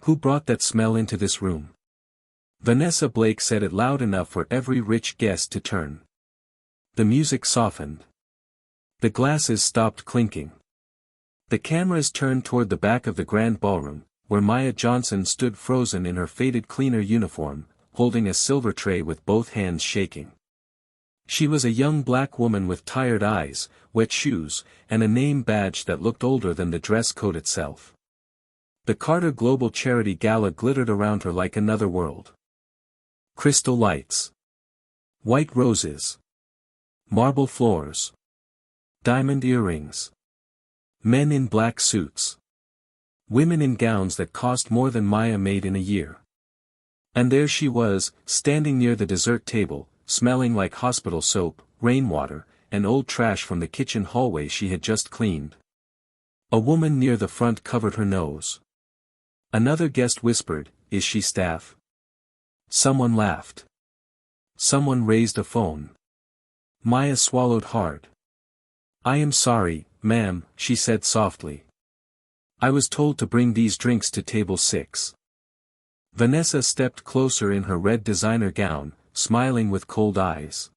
Who brought that smell into this room? Vanessa Blake said it loud enough for every rich guest to turn. The music softened. The glasses stopped clinking. The cameras turned toward the back of the grand ballroom, where Maya Johnson stood frozen in her faded cleaner uniform, holding a silver tray with both hands shaking. She was a young black woman with tired eyes, wet shoes, and a name badge that looked older than the dress code itself. The Carter Global Charity Gala glittered around her like another world. Crystal lights. White roses. Marble floors. Diamond earrings. Men in black suits. Women in gowns that cost more than Maya made in a year. And there she was, standing near the dessert table, smelling like hospital soap, rainwater, and old trash from the kitchen hallway she had just cleaned. A woman near the front covered her nose. Another guest whispered, "Is she staff?" Someone laughed. Someone raised a phone. Maya swallowed hard. "I am sorry, ma'am," she said softly. "I was told to bring these drinks to table 6. Vanessa stepped closer in her red designer gown, smiling with cold eyes.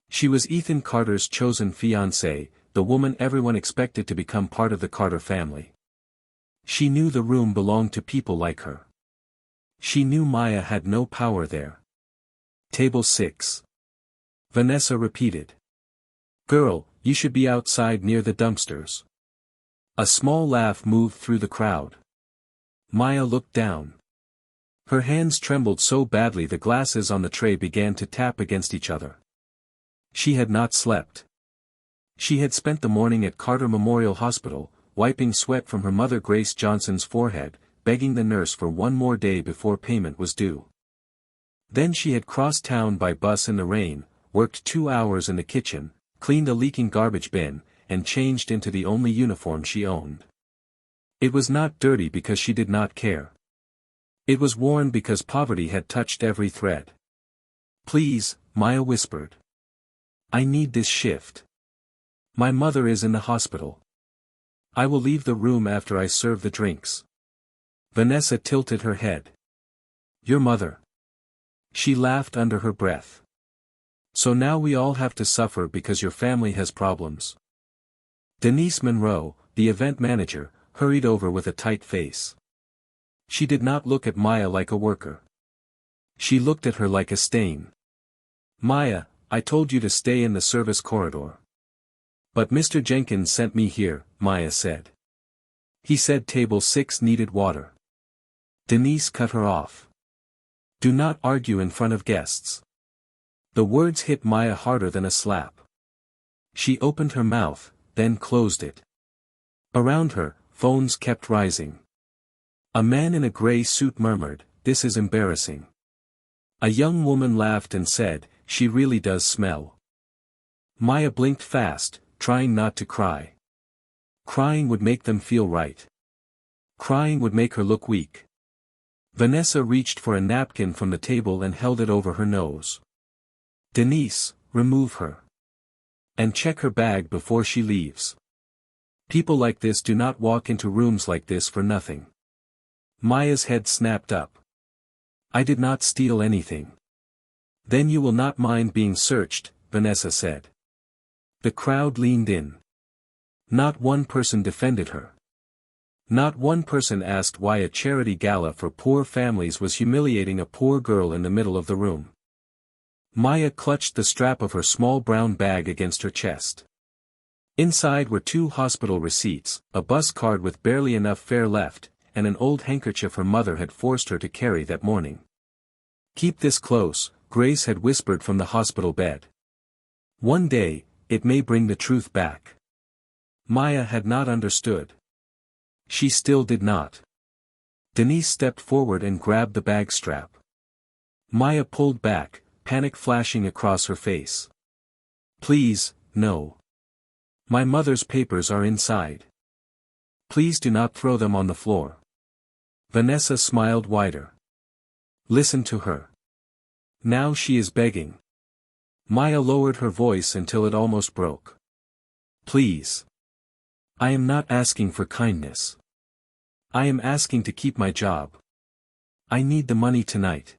She was Ethan Carter's chosen fiancée, the woman everyone expected to become part of the Carter family. She knew the room belonged to people like her. She knew Maya had no power there. Table 6. Vanessa repeated. "Girl, you should be outside near the dumpsters." A small laugh moved through the crowd. Maya looked down. Her hands trembled so badly the glasses on the tray began to tap against each other. She had not slept. She had spent the morning at Carter Memorial Hospital, wiping sweat from her mother Grace Johnson's forehead, begging the nurse for one more day before payment was due. Then she had crossed town by bus in the rain, worked 2 hours in the kitchen, cleaned a leaking garbage bin, and changed into the only uniform she owned. It was not dirty because she did not care. It was worn because poverty had touched every thread. "Please," Maya whispered. "I need this shift. My mother is in the hospital. I will leave the room after I serve the drinks." Vanessa tilted her head. "Your mother." She laughed under her breath. "So now we all have to suffer because your family has problems." Denise Monroe, the event manager, hurried over with a tight face. She did not look at Maya like a worker. She looked at her like a stain. "Maya, I told you to stay in the service corridor." "But Mr. Jenkins sent me here," Maya said. "He said table 6 needed water." Denise cut her off. "Do not argue in front of guests." The words hit Maya harder than a slap. She opened her mouth, then closed it. Around her, phones kept rising. A man in a gray suit murmured, "This is embarrassing." A young woman laughed and said, "She really does smell." Maya blinked fast, trying not to cry. Crying would make them feel right. Crying would make her look weak. Vanessa reached for a napkin from the table and held it over her nose. "Denise, remove her. And check her bag before she leaves. People like this do not walk into rooms like this for nothing." Maya's head snapped up. "I did not steal anything." "Then you will not mind being searched," Vanessa said. The crowd leaned in. Not one person defended her. Not one person asked why a charity gala for poor families was humiliating a poor girl in the middle of the room. Maya clutched the strap of her small brown bag against her chest. Inside were 2 hospital receipts, a bus card with barely enough fare left, and an old handkerchief her mother had forced her to carry that morning. "Keep this close," Grace had whispered from the hospital bed. "One day, it may bring the truth back." Maya had not understood. She still did not. Denise stepped forward and grabbed the bag strap. Maya pulled back, panic flashing across her face. "Please, no. My mother's papers are inside. Please do not throw them on the floor." Vanessa smiled wider. "Listen to her. Now she is begging." Maya lowered her voice until it almost broke. "Please. I am not asking for kindness. I am asking to keep my job." I need the money tonight.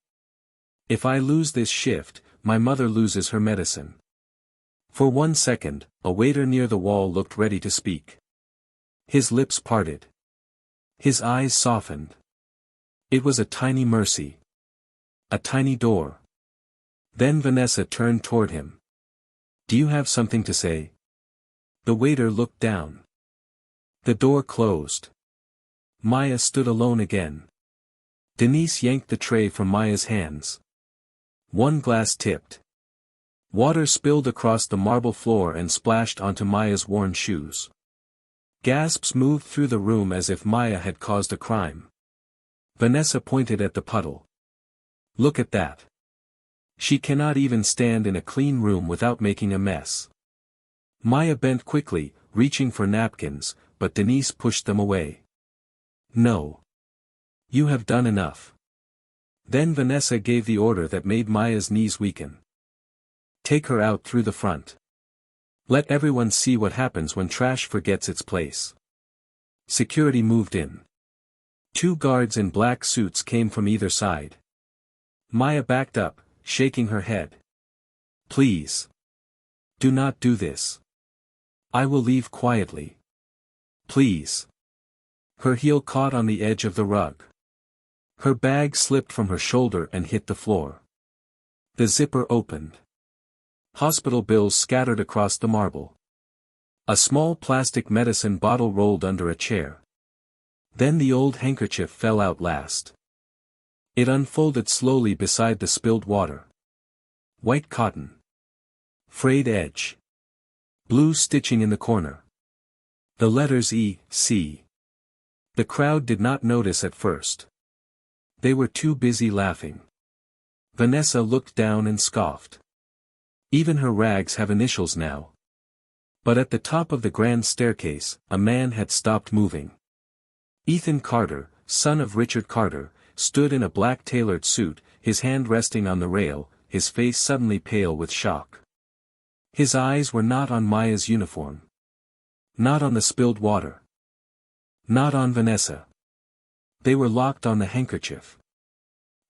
If I lose this shift, my mother loses her medicine. For 1 second, a waiter near the wall looked ready to speak. His lips parted. His eyes softened. It was a tiny mercy. A tiny door. Then Vanessa turned toward him. Do you have something to say? The waiter looked down. The door closed. Maya stood alone again. Denise yanked the tray from Maya's hands. One glass tipped. Water spilled across the marble floor and splashed onto Maya's worn shoes. Gasps moved through the room as if Maya had caused a crime. Vanessa pointed at the puddle. Look at that. She cannot even stand in a clean room without making a mess. Maya bent quickly, reaching for napkins, but Denise pushed them away. No. You have done enough. Then Vanessa gave the order that made Maya's knees weaken. Take her out through the front. Let everyone see what happens when trash forgets its place. Security moved in. 2 guards in black suits came from either side. Maya backed up, shaking her head. Please. Do not do this. I will leave quietly. Please. Her heel caught on the edge of the rug. Her bag slipped from her shoulder and hit the floor. The zipper opened. Hospital bills scattered across the marble. A small plastic medicine bottle rolled under a chair. Then the old handkerchief fell out last. It unfolded slowly beside the spilled water. White cotton. Frayed edge. Blue stitching in the corner. The letters E, C. The crowd did not notice at first. They were too busy laughing. Vanessa looked down and scoffed. Even her rags have initials now. But at the top of the grand staircase, a man had stopped moving. Ethan Carter, son of Richard Carter, stood in a black tailored suit, his hand resting on the rail, his face suddenly pale with shock. His eyes were not on Maya's uniform. Not on the spilled water. Not on Vanessa. They were locked on the handkerchief.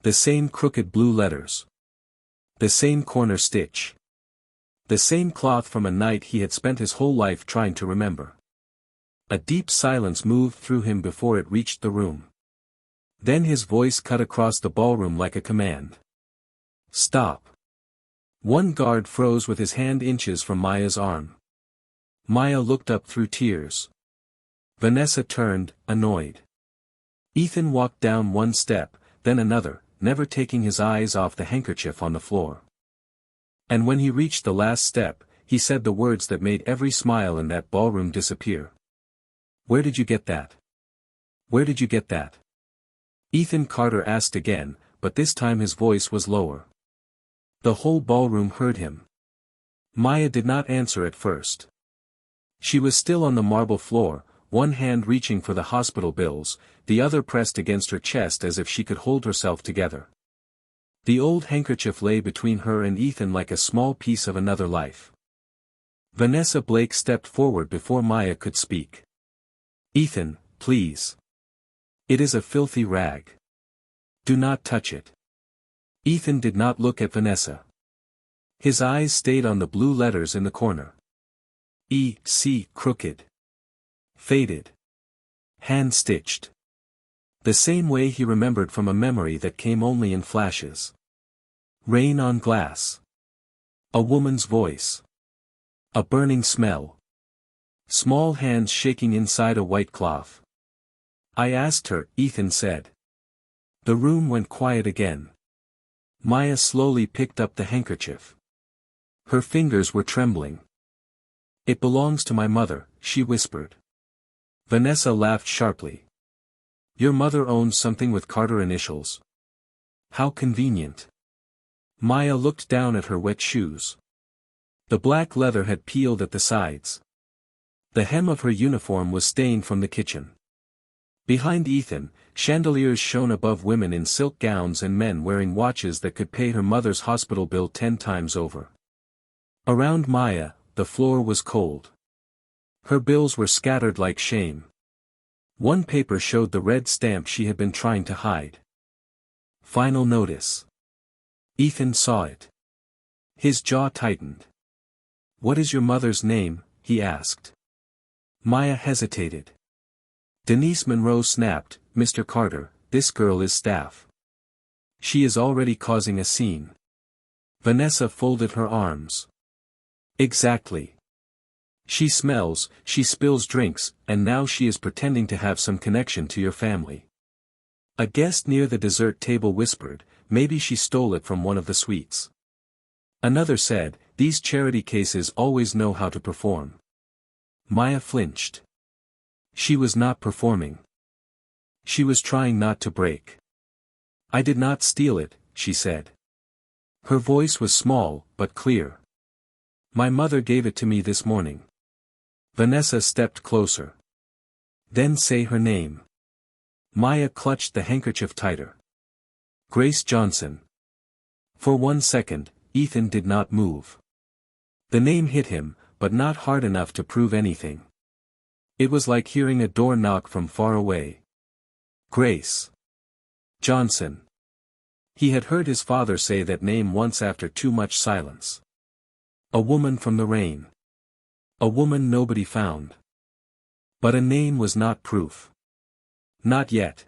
The same crooked blue letters. The same corner stitch. The same cloth from a night he had spent his whole life trying to remember. A deep silence moved through him before it reached the room. Then his voice cut across the ballroom like a command. Stop. One guard froze with his hand inches from Maya's arm. Maya looked up through tears. Vanessa turned, annoyed. Ethan walked down 1 step, then another, never taking his eyes off the handkerchief on the floor. And when he reached the last step, he said the words that made every smile in that ballroom disappear. Where did you get that? Where did you get that? Ethan Carter asked again, but this time his voice was lower. The whole ballroom heard him. Maya did not answer at first. She was still on the marble floor, one hand reaching for the hospital bills, the other pressed against her chest as if she could hold herself together. The old handkerchief lay between her and Ethan like a small piece of another life. Vanessa Blake stepped forward before Maya could speak. Ethan, please. It is a filthy rag. Do not touch it. Ethan did not look at Vanessa. His eyes stayed on the blue letters in the corner. E, C, crooked. Faded. Hand-stitched. The same way he remembered from a memory that came only in flashes. Rain on glass. A woman's voice. A burning smell. Small hands shaking inside a white cloth. I asked her, Ethan said. The room went quiet again. Maya slowly picked up the handkerchief. Her fingers were trembling. It belongs to my mother, she whispered. Vanessa laughed sharply. Your mother owns something with Carter initials. How convenient. Maya looked down at her wet shoes. The black leather had peeled at the sides. The hem of her uniform was stained from the kitchen. Behind Ethan, chandeliers shone above women in silk gowns and men wearing watches that could pay her mother's hospital bill 10 times over. Around Maya, the floor was cold. Her bills were scattered like shame. One paper showed the red stamp she had been trying to hide. Final notice. Ethan saw it. His jaw tightened. "What is your mother's name?" he asked. Maya hesitated. Denise Monroe snapped, "Mr. Carter, this girl is staff. She is already causing a scene." Vanessa folded her arms. "Exactly. She smells, she spills drinks, and now she is pretending to have some connection to your family." A guest near the dessert table whispered, "Maybe she stole it from one of the suites." Another said, "These charity cases always know how to perform." Maya flinched. She was not performing. She was trying not to break. "I did not steal it," she said. Her voice was small, but clear. "My mother gave it to me this morning." Vanessa stepped closer. "Then say her name." Maya clutched the handkerchief tighter. "Grace Johnson." For 1 second, Ethan did not move. The name hit him, but not hard enough to prove anything. It was like hearing a door knock from far away. Grace Johnson. He had heard his father say that name once after too much silence. A woman from the rain. A woman nobody found. But a name was not proof. Not yet.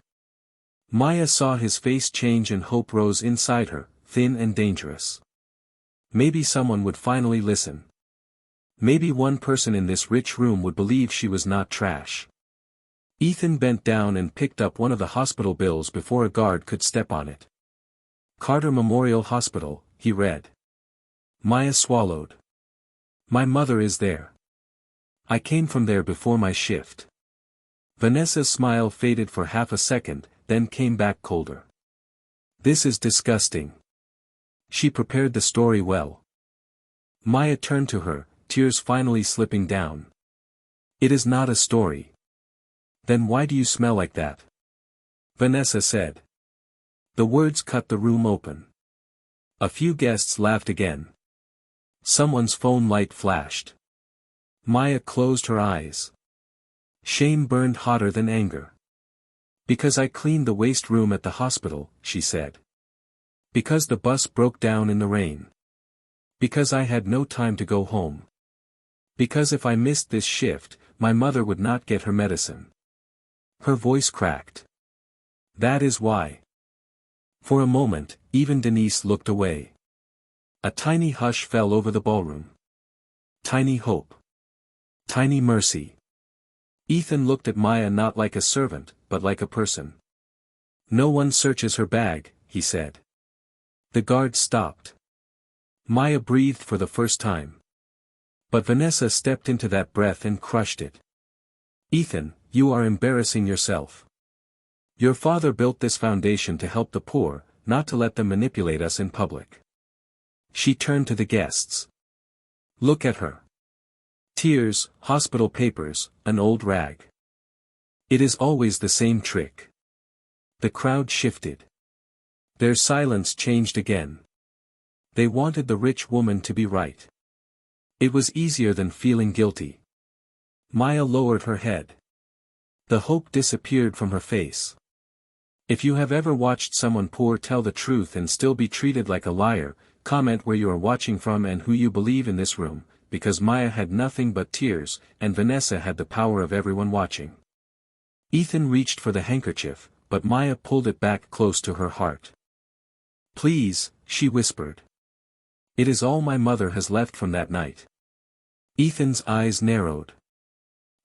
Maya saw his face change and hope rose inside her, thin and dangerous. Maybe someone would finally listen. Maybe one person in this rich room would believe she was not trash. Ethan bent down and picked up one of the hospital bills before a guard could step on it. "Carter Memorial Hospital," he read. Maya swallowed. "My mother is there. I came from there before my shift." Vanessa's smile faded for half a second, then came back colder. "This is disgusting." She prepared the story well. Maya turned to her, tears finally slipping down. "It is not a story." "Then why do you smell like that?" Vanessa said. The words cut the room open. A few guests laughed again. Someone's phone light flashed. Maya closed her eyes. Shame burned hotter than anger. "Because I cleaned the waste room at the hospital," she said. "Because the bus broke down in the rain. Because I had no time to go home. Because if I missed this shift, my mother would not get her medicine." Her voice cracked. "That is why." For a moment, even Denise looked away. A tiny hush fell over the ballroom. Tiny hope. Tiny mercy. Ethan looked at Maya not like a servant, but like a person. "No one searches her bag," he said. The guard stopped. Maya breathed for the first time. But Vanessa stepped into that breath and crushed it. "Ethan, you are embarrassing yourself. Your father built this foundation to help the poor, not to let them manipulate us in public." She turned to the guests. "Look at her. Tears, hospital papers, an old rag. It is always the same trick." The crowd shifted. Their silence changed again. They wanted the rich woman to be right. It was easier than feeling guilty. Maya lowered her head. The hope disappeared from her face. If you have ever watched someone poor tell the truth and still be treated like a liar, comment where you are watching from and who you believe in this room, because Maya had nothing but tears, and Vanessa had the power of everyone watching. Ethan reached for the handkerchief, but Maya pulled it back close to her heart. "Please," she whispered. "It is all my mother has left from that night." Ethan's eyes narrowed.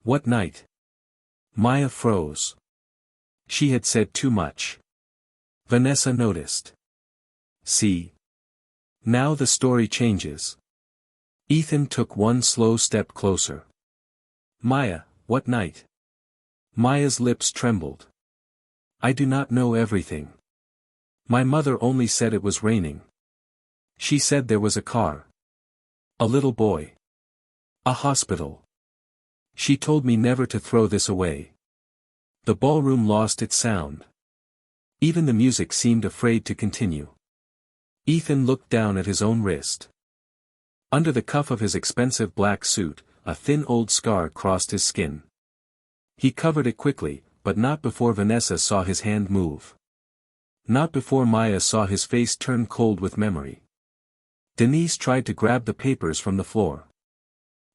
"What night?" Maya froze. She had said too much. Vanessa noticed. "See? Now the story changes." Ethan took one slow step closer. "Maya, what night?" Maya's lips trembled. "I do not know everything. My mother only said it was raining. She said there was a car. A little boy. A hospital. She told me never to throw this away." The ballroom lost its sound. Even the music seemed afraid to continue. Ethan looked down at his own wrist. Under the cuff of his expensive black suit, a thin old scar crossed his skin. He covered it quickly, but not before Vanessa saw his hand move. Not before Maya saw his face turn cold with memory. Denise tried to grab the papers from the floor.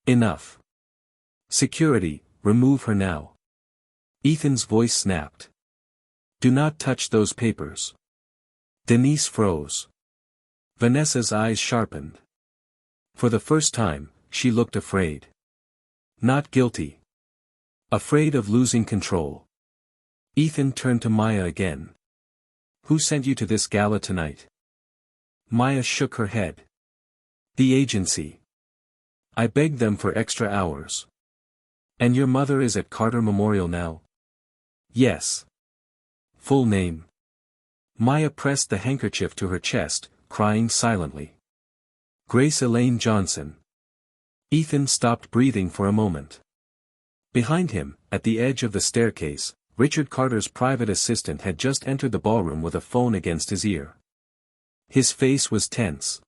Enough. Security, remove her now. Ethan's voice snapped. Do not touch those papers. Denise froze. Vanessa's eyes sharpened. For the first time, she looked afraid. Not guilty. Afraid of losing control. Ethan turned to Maya again. Who sent you to this gala tonight? Maya shook her head. The agency. I begged them for extra hours. And your mother is at Carter Memorial now? Yes. Full name. Maya pressed the handkerchief to her chest, crying silently. Grace Elaine Johnson. Ethan stopped breathing for a moment. Behind him, at the edge of the staircase, Richard Carter's private assistant had just entered the ballroom with a phone against his ear. His face was tense.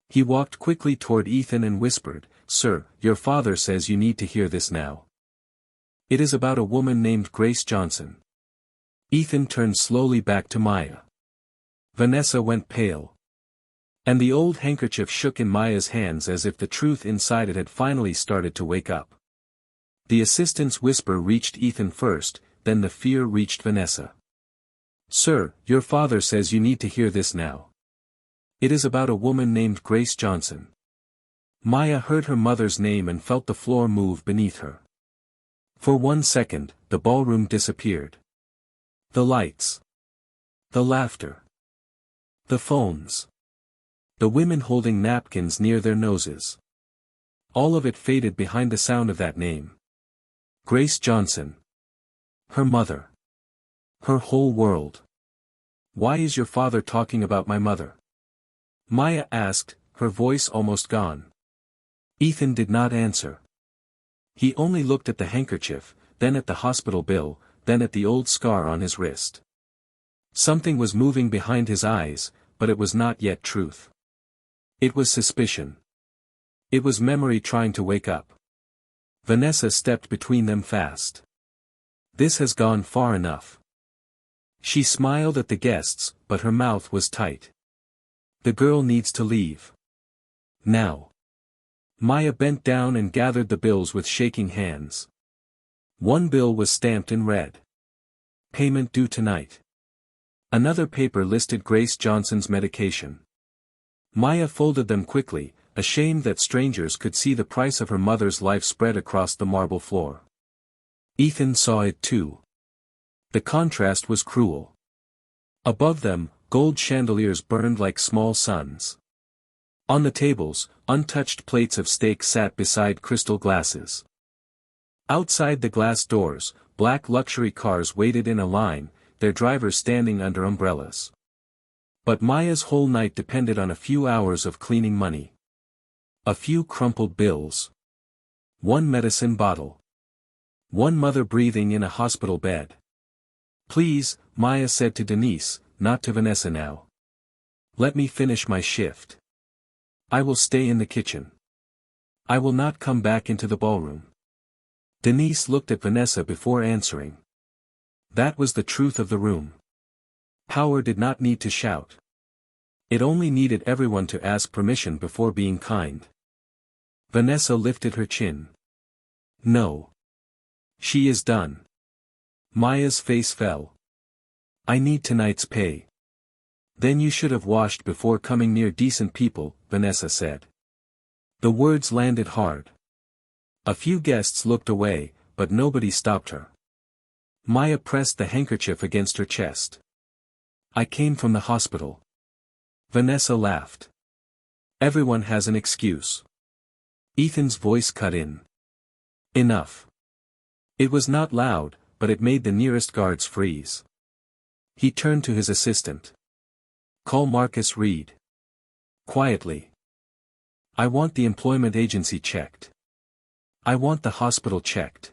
He walked quickly toward Ethan and whispered, Sir, your father says you need to hear this now. It is about a woman named Grace Johnson. Ethan turned slowly back to Maya. Vanessa went pale. And the old handkerchief shook in Maya's hands as if the truth inside it had finally started to wake up. The assistant's whisper reached Ethan first, then the fear reached Vanessa. Sir, your father says you need to hear this now. It is about a woman named Grace Johnson. Maya heard her mother's name and felt the floor move beneath her. For 1 second, the ballroom disappeared. The lights. The laughter. The phones. The women holding napkins near their noses. All of it faded behind the sound of that name. Grace Johnson. Her mother. Her whole world. Why is your father talking about my mother? Maya asked, her voice almost gone. Ethan did not answer. He only looked at the handkerchief, then at the hospital bill, then at the old scar on his wrist. Something was moving behind his eyes, but it was not yet truth. It was suspicion. It was memory trying to wake up. Vanessa stepped between them fast. This has gone far enough. She smiled at the guests, but her mouth was tight. The girl needs to leave. Now. Maya bent down and gathered the bills with shaking hands. One bill was stamped in red. Payment due tonight. Another paper listed Grace Johnson's medication. Maya folded them quickly, ashamed that strangers could see the price of her mother's life spread across the marble floor. Ethan saw it too. The contrast was cruel. Above them, gold chandeliers burned like small suns. On the tables, untouched plates of steak sat beside crystal glasses. Outside the glass doors, black luxury cars waited in a line, their drivers standing under umbrellas. But Maya's whole night depended on a few hours of cleaning money. A few crumpled bills. One medicine bottle. One mother breathing in a hospital bed. Please, Maya said to Denise, not to Vanessa now. Let me finish my shift. I will stay in the kitchen. I will not come back into the ballroom. Denise looked at Vanessa before answering. That was the truth of the room. Power did not need to shout. It only needed everyone to ask permission before being kind. Vanessa lifted her chin. No. She is done. Maya's face fell. I need tonight's pay. Then you should have washed before coming near decent people, Vanessa said. The words landed hard. A few guests looked away, but nobody stopped her. Maya pressed the handkerchief against her chest. I came from the hospital. Vanessa laughed. Everyone has an excuse. Ethan's voice cut in. Enough. It was not loud, but it made the nearest guards freeze. He turned to his assistant. Call Marcus Reed. Quietly. I want the employment agency checked. I want the hospital checked.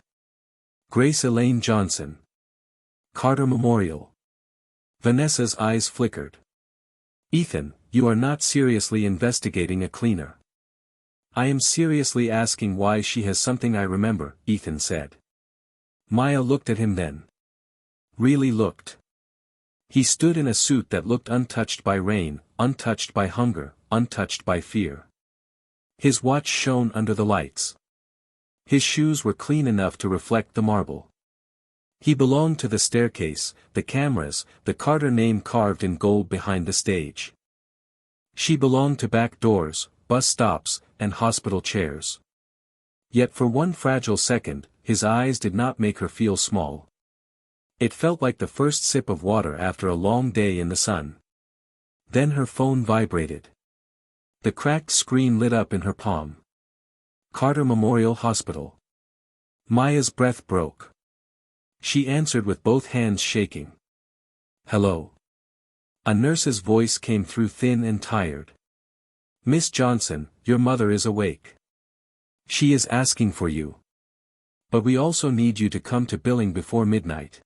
Grace Elaine Johnson. Carter Memorial. Vanessa's eyes flickered. Ethan, you are not seriously investigating a cleaner. I am seriously asking why she has something I remember, Ethan said. Maya looked at him then. Really looked. He stood in a suit that looked untouched by rain, untouched by hunger, untouched by fear. His watch shone under the lights. His shoes were clean enough to reflect the marble. He belonged to the staircase, the cameras, the Carter name carved in gold behind the stage. She belonged to back doors, bus stops, and hospital chairs. Yet for one fragile second, his eyes did not make her feel small. It felt like the first sip of water after a long day in the sun. Then her phone vibrated. The cracked screen lit up in her palm. Carter Memorial Hospital. Maya's breath broke. She answered with both hands shaking. "Hello." A nurse's voice came through thin and tired. "Miss Johnson, your mother is awake. She is asking for you. But we also need you to come to billing before midnight."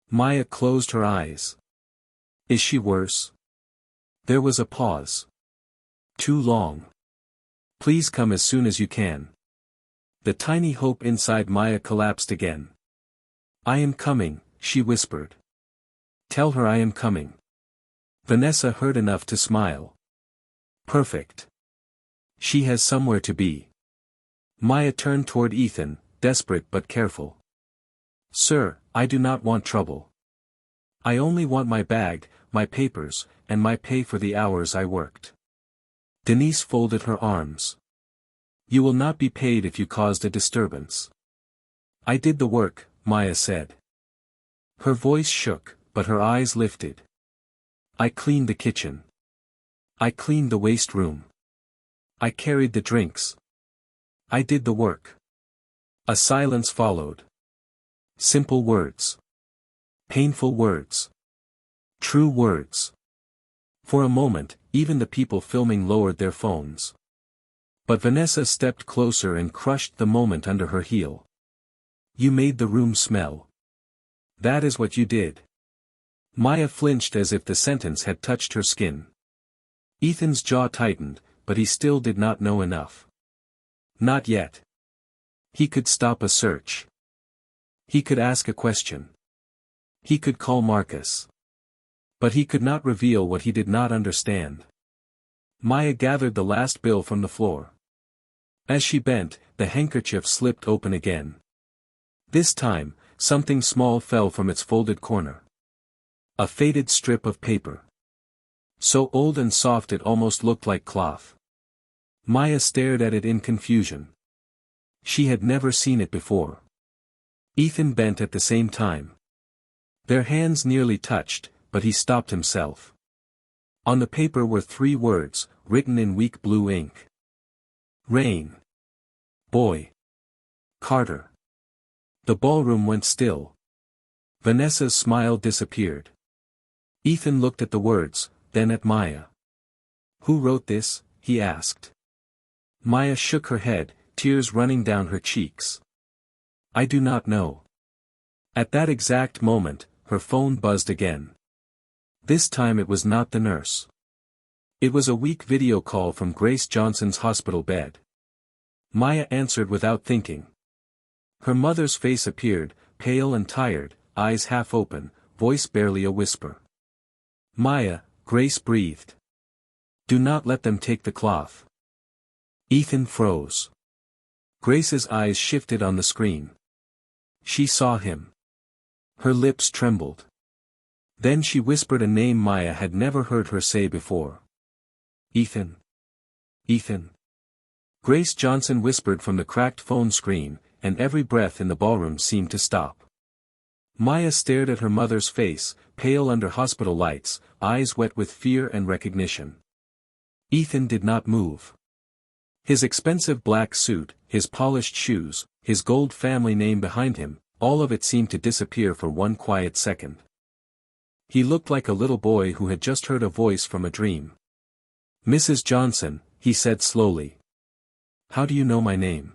Maya closed her eyes. "Is she worse?" There was a pause. "Too long. Please come as soon as you can." The tiny hope inside Maya collapsed again. "I am coming," she whispered. "Tell her I am coming." Vanessa heard enough to smile. "Perfect. She has somewhere to be." Maya turned toward Ethan, desperate but careful. "Sir, I do not want trouble. I only want my bag, my papers, and my pay for the hours I worked." Denise folded her arms. "You will not be paid if you caused a disturbance." "I did the work," Maya said. Her voice shook, but her eyes lifted. "I cleaned the kitchen. I cleaned the waste room. I carried the drinks. I did the work." A silence followed. Simple words. Painful words. True words. For a moment, even the people filming lowered their phones. But Vanessa stepped closer and crushed the moment under her heel. "You made the room smell. That is what you did." Maya flinched as if the sentence had touched her skin. Ethan's jaw tightened, but he still did not know enough. Not yet. He could stop a search. He could ask a question. He could call Marcus. But he could not reveal what he did not understand. Maya gathered the last bill from the floor. As she bent, the handkerchief slipped open again. This time, something small fell from its folded corner. A faded strip of paper. So old and soft it almost looked like cloth. Maya stared at it in confusion. She had never seen it before. Ethan bent at the same time. Their hands nearly touched, but he stopped himself. On the paper were 3 words, written in weak blue ink. Rain. Boy. Carter. The ballroom went still. Vanessa's smile disappeared. Ethan looked at the words, then at Maya. "Who wrote this?" he asked. Maya shook her head, tears running down her cheeks. "I do not know." At that exact moment, her phone buzzed again. This time it was not the nurse. It was a weak video call from Grace Johnson's hospital bed. Maya answered without thinking. Her mother's face appeared, pale and tired, eyes half open, voice barely a whisper. "Maya," Grace breathed. "Do not let them take the cloth." Ethan froze. Grace's eyes shifted on the screen. She saw him. Her lips trembled. Then she whispered a name Maya had never heard her say before. "Ethan. Ethan." Grace Johnson whispered from the cracked phone screen, and every breath in the ballroom seemed to stop. Maya stared at her mother's face, pale under hospital lights, eyes wet with fear and recognition. Ethan did not move. His expensive black suit, his polished shoes, his gold family name behind him, all of it seemed to disappear for one quiet second. He looked like a little boy who had just heard a voice from a dream. "Mrs. Johnson," he said slowly. "How do you know my name?"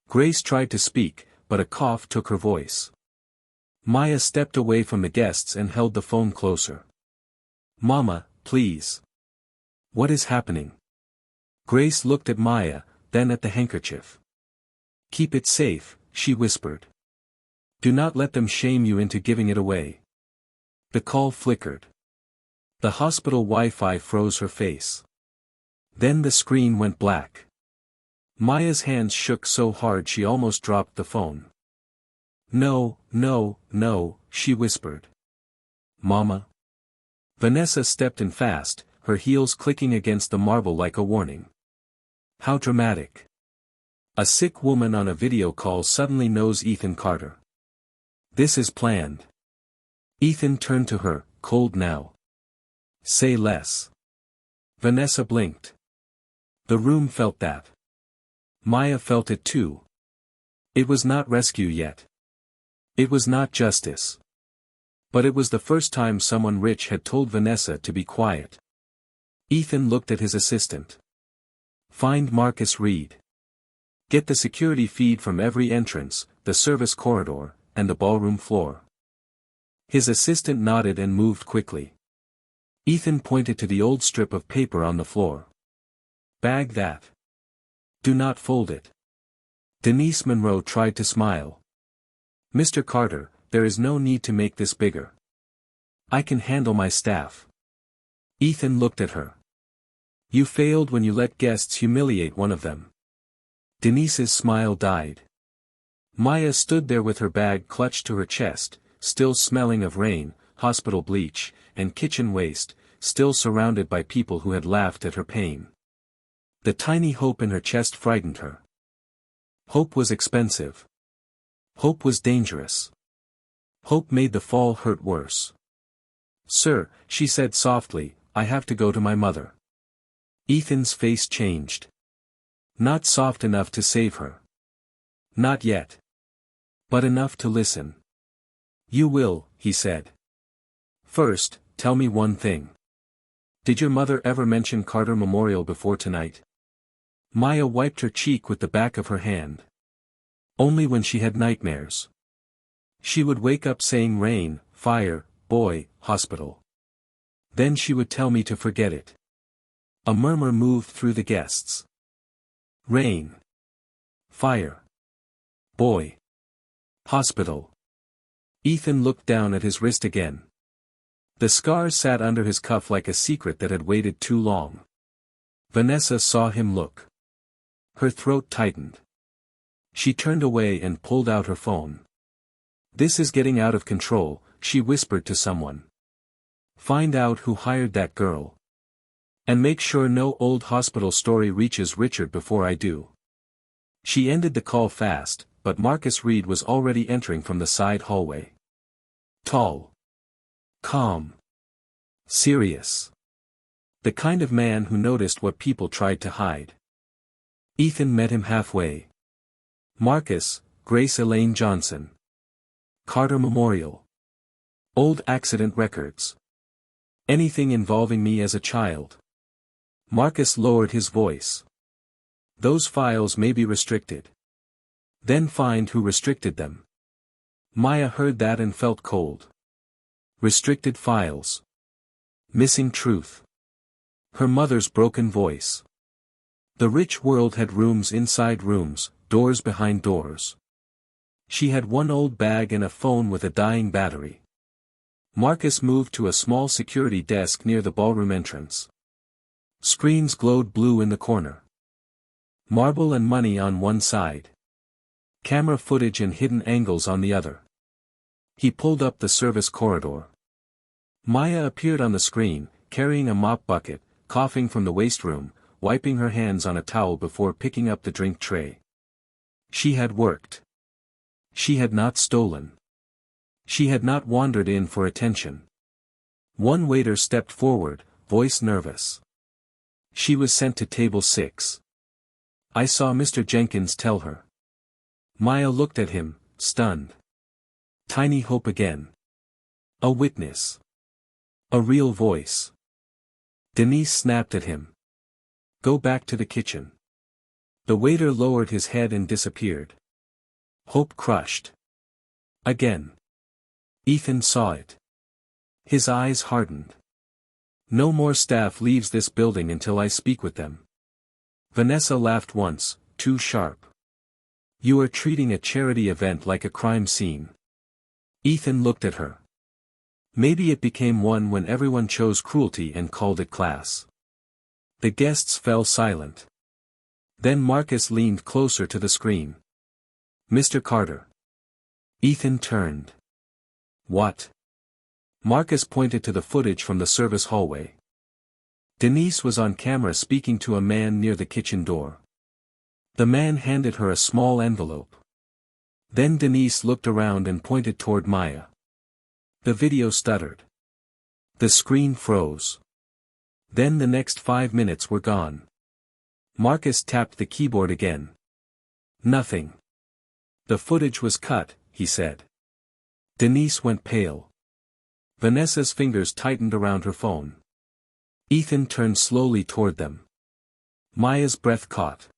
Grace tried to speak, but a cough took her voice. Maya stepped away from the guests and held the phone closer. "Mama, please. What is happening?" Grace looked at Maya, then at the handkerchief. "Keep it safe," she whispered. "Do not let them shame you into giving it away." The call flickered. The hospital Wi-Fi froze her face. Then the screen went black. Maya's hands shook so hard she almost dropped the phone. "No, no, no," she whispered. "Mama?" Vanessa stepped in fast, her heels clicking against the marble like a warning. How dramatic. A sick woman on a video call suddenly knows Ethan Carter. This is planned. Ethan turned to her, cold now. "Say less." Vanessa blinked. The room felt that. Maya felt it too. It was not rescue yet. It was not justice. But it was the first time someone rich had told Vanessa to be quiet. Ethan looked at his assistant. "Find Marcus Reed. Get the security feed from every entrance, the service corridor, and the ballroom floor." His assistant nodded and moved quickly. Ethan pointed to the old strip of paper on the floor. "Bag that. Do not fold it." Denise Monroe tried to smile. "Mr. Carter, there is no need to make this bigger. I can handle my staff." Ethan looked at her. "You failed when you let guests humiliate one of them." Denise's smile died. Maya stood there with her bag clutched to her chest, still smelling of rain, hospital bleach, and kitchen waste, still surrounded by people who had laughed at her pain. The tiny hope in her chest frightened her. Hope was expensive. Hope was dangerous. Hope made the fall hurt worse. "Sir," she said softly, "I have to go to my mother." Ethan's face changed. Not soft enough to save her. Not yet. But enough to listen. "You will," he said. "First, tell me one thing. Did your mother ever mention Carter Memorial before tonight?" Maya wiped her cheek with the back of her hand. "Only when she had nightmares. She would wake up saying rain, fire, boy, hospital. Then she would tell me to forget it." A murmur moved through the guests. Rain. Fire. Boy. Hospital. Ethan looked down at his wrist again. The scars sat under his cuff like a secret that had waited too long. Vanessa saw him look. Her throat tightened. She turned away and pulled out her phone. "This is getting out of control," she whispered to someone. "Find out who hired that girl. And make sure no old hospital story reaches Richard before I do." She ended the call fast, but Marcus Reed was already entering from the side hallway. Tall. Calm. Serious. The kind of man who noticed what people tried to hide. Ethan met him halfway. "Marcus, Grace Elaine Johnson. Carter Memorial. Old accident records. Anything involving me as a child." Marcus lowered his voice. "Those files may be restricted. Then find who restricted them." Maya heard that and felt cold. Restricted files. Missing truth. Her mother's broken voice. The rich world had rooms inside rooms, doors behind doors. She had one old bag and a phone with a dying battery. Marcus moved to a small security desk near the ballroom entrance. Screens glowed blue in the corner. Marble and money on one side. Camera footage and hidden angles on the other. He pulled up the service corridor. Maya appeared on the screen, carrying a mop bucket, coughing from the waste room, wiping her hands on a towel before picking up the drink tray. She had worked. She had not stolen. She had not wandered in for attention. One waiter stepped forward, voice nervous. She was sent to table 6. "I saw Mr. Jenkins tell her." Maya looked at him, stunned. Tiny hope again. A witness. A real voice. Denise snapped at him. "Go back to the kitchen." The waiter lowered his head and disappeared. Hope crushed. Again. Ethan saw it. His eyes hardened. "No more staff leaves this building until I speak with them." Vanessa laughed once, too sharp. "You are treating a charity event like a crime scene." Ethan looked at her. Maybe it became one when everyone chose cruelty and called it class. The guests fell silent. Then Marcus leaned closer to the screen. "Mr. Carter." Ethan turned. "What?" Marcus pointed to the footage from the service hallway. Denise was on camera speaking to a man near the kitchen door. The man handed her a small envelope. Then Denise looked around and pointed toward Maya. The video stuttered. The screen froze. Then the next 5 minutes were gone. Marcus tapped the keyboard again. Nothing. "The footage was cut," he said. Denise went pale. Vanessa's fingers tightened around her phone. Ethan turned slowly toward them. Maya's breath caught.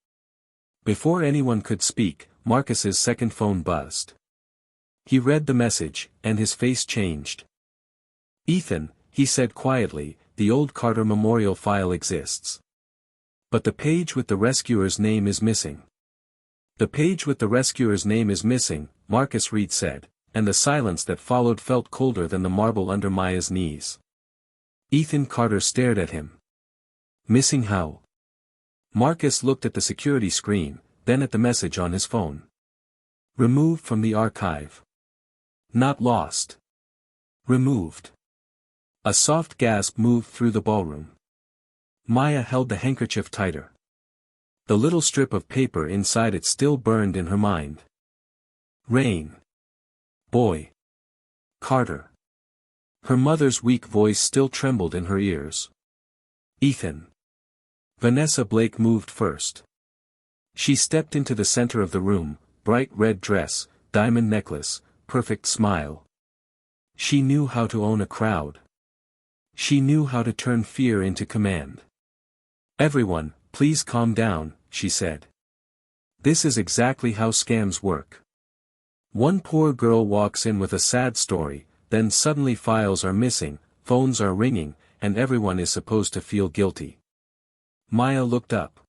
Before anyone could speak, Marcus's second phone buzzed. He read the message, and his face changed. "Ethan," he said quietly, "the old Carter memorial file exists. But the page with the rescuer's name is missing." "The page with the rescuer's name is missing," Marcus Reed said, and the silence that followed felt colder than the marble under Maya's knees. Ethan Carter stared at him. "Missing how?" Marcus looked at the security screen, then at the message on his phone. "Removed from the archive. Not lost. Removed." A soft gasp moved through the ballroom. Maya held the handkerchief tighter. The little strip of paper inside it still burned in her mind. Rain. Boy. Carter. Her mother's weak voice still trembled in her ears. Ethan. Vanessa Blake moved first. She stepped into the center of the room, bright red dress, diamond necklace, perfect smile. She knew how to own a crowd. She knew how to turn fear into command. "Everyone, please calm down," she said. "This is exactly how scams work. One poor girl walks in with a sad story, then suddenly files are missing, phones are ringing, and everyone is supposed to feel guilty." Maya looked up.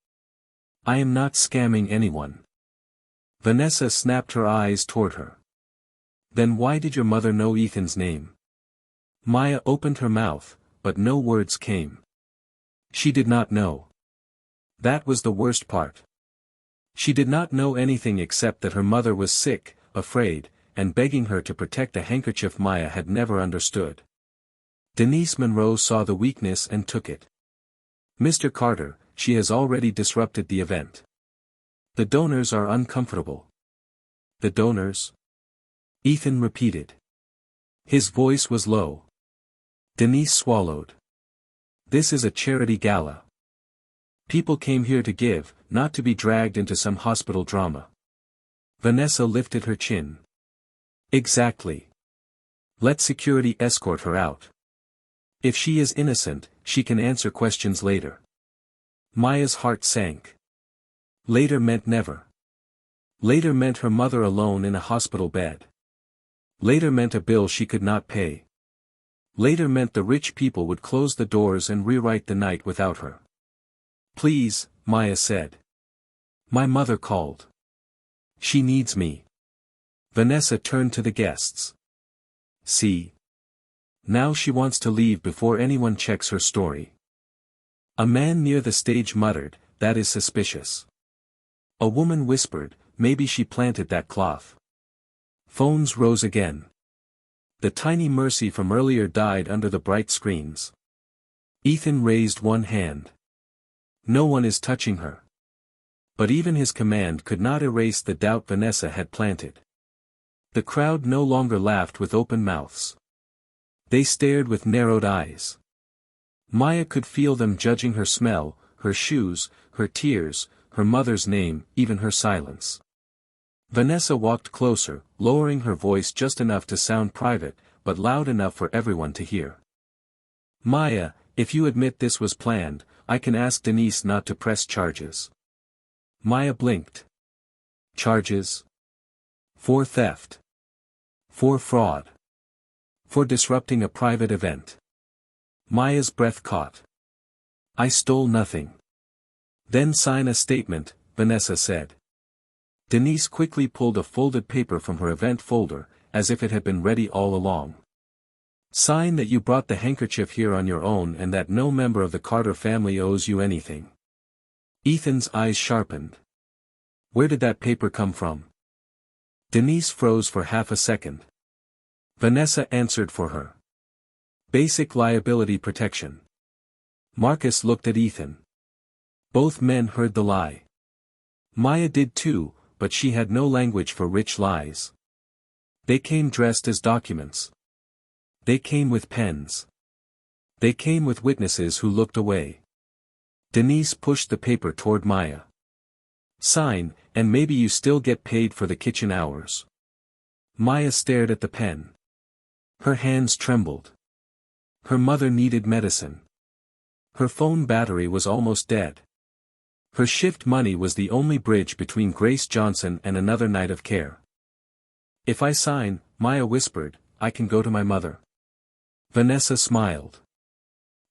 "I am not scamming anyone." Vanessa snapped her eyes toward her. "Then why did your mother know Ethan's name?" Maya opened her mouth, but no words came. She did not know. That was the worst part. She did not know anything except that her mother was sick, afraid, and begging her to protect a handkerchief Maya had never understood. Denise Monroe saw the weakness and took it. "Mr. Carter, she has already disrupted the event. The donors are uncomfortable." "The donors?" Ethan repeated. His voice was low. Denise swallowed. "This is a charity gala. People came here to give, not to be dragged into some hospital drama." Vanessa lifted her chin. "Exactly. Let security escort her out. If she is innocent, she can answer questions later." Maya's heart sank. Later meant never. Later meant her mother alone in a hospital bed. Later meant a bill she could not pay. Later meant the rich people would close the doors and rewrite the night without her. "Please," Maya said. "My mother called. She needs me." Vanessa turned to the guests. "See? Now she wants to leave before anyone checks her story." A man near the stage muttered, "That is suspicious." A woman whispered, "Maybe she planted that cloth." Phones rose again. The tiny Mercy from earlier died under the bright screens. Ethan raised one hand. "No one is touching her." But even his command could not erase the doubt Vanessa had planted. The crowd no longer laughed with open mouths. They stared with narrowed eyes. Maya could feel them judging her smell, her shoes, her tears, her mother's name, even her silence. Vanessa walked closer, lowering her voice just enough to sound private, but loud enough for everyone to hear. "Maya, if you admit this was planned, I can ask Denise not to press charges." Maya blinked. "Charges? For theft? For fraud? For disrupting a private event?" Maya's breath caught. "I stole nothing." "Then sign a statement," Vanessa said. Denise quickly pulled a folded paper from her event folder, as if it had been ready all along. Sign that you brought the handkerchief here on your own and that no member of the Carter family owes you anything. Ethan's eyes sharpened. Where did that paper come from? Denise froze for half a second. Vanessa answered for her. Basic liability protection. Marcus looked at Ethan. Both men heard the lie. Maya did too, but she had no language for rich lies. They came dressed as documents. They came with pens. They came with witnesses who looked away. Denise pushed the paper toward Maya. Sign, and maybe you still get paid for the kitchen hours. Maya stared at the pen. Her hands trembled. Her mother needed medicine. Her phone battery was almost dead. Her shift money was the only bridge between Grace Johnson and another night of care. If I sign, Maya whispered, I can go to my mother. Vanessa smiled.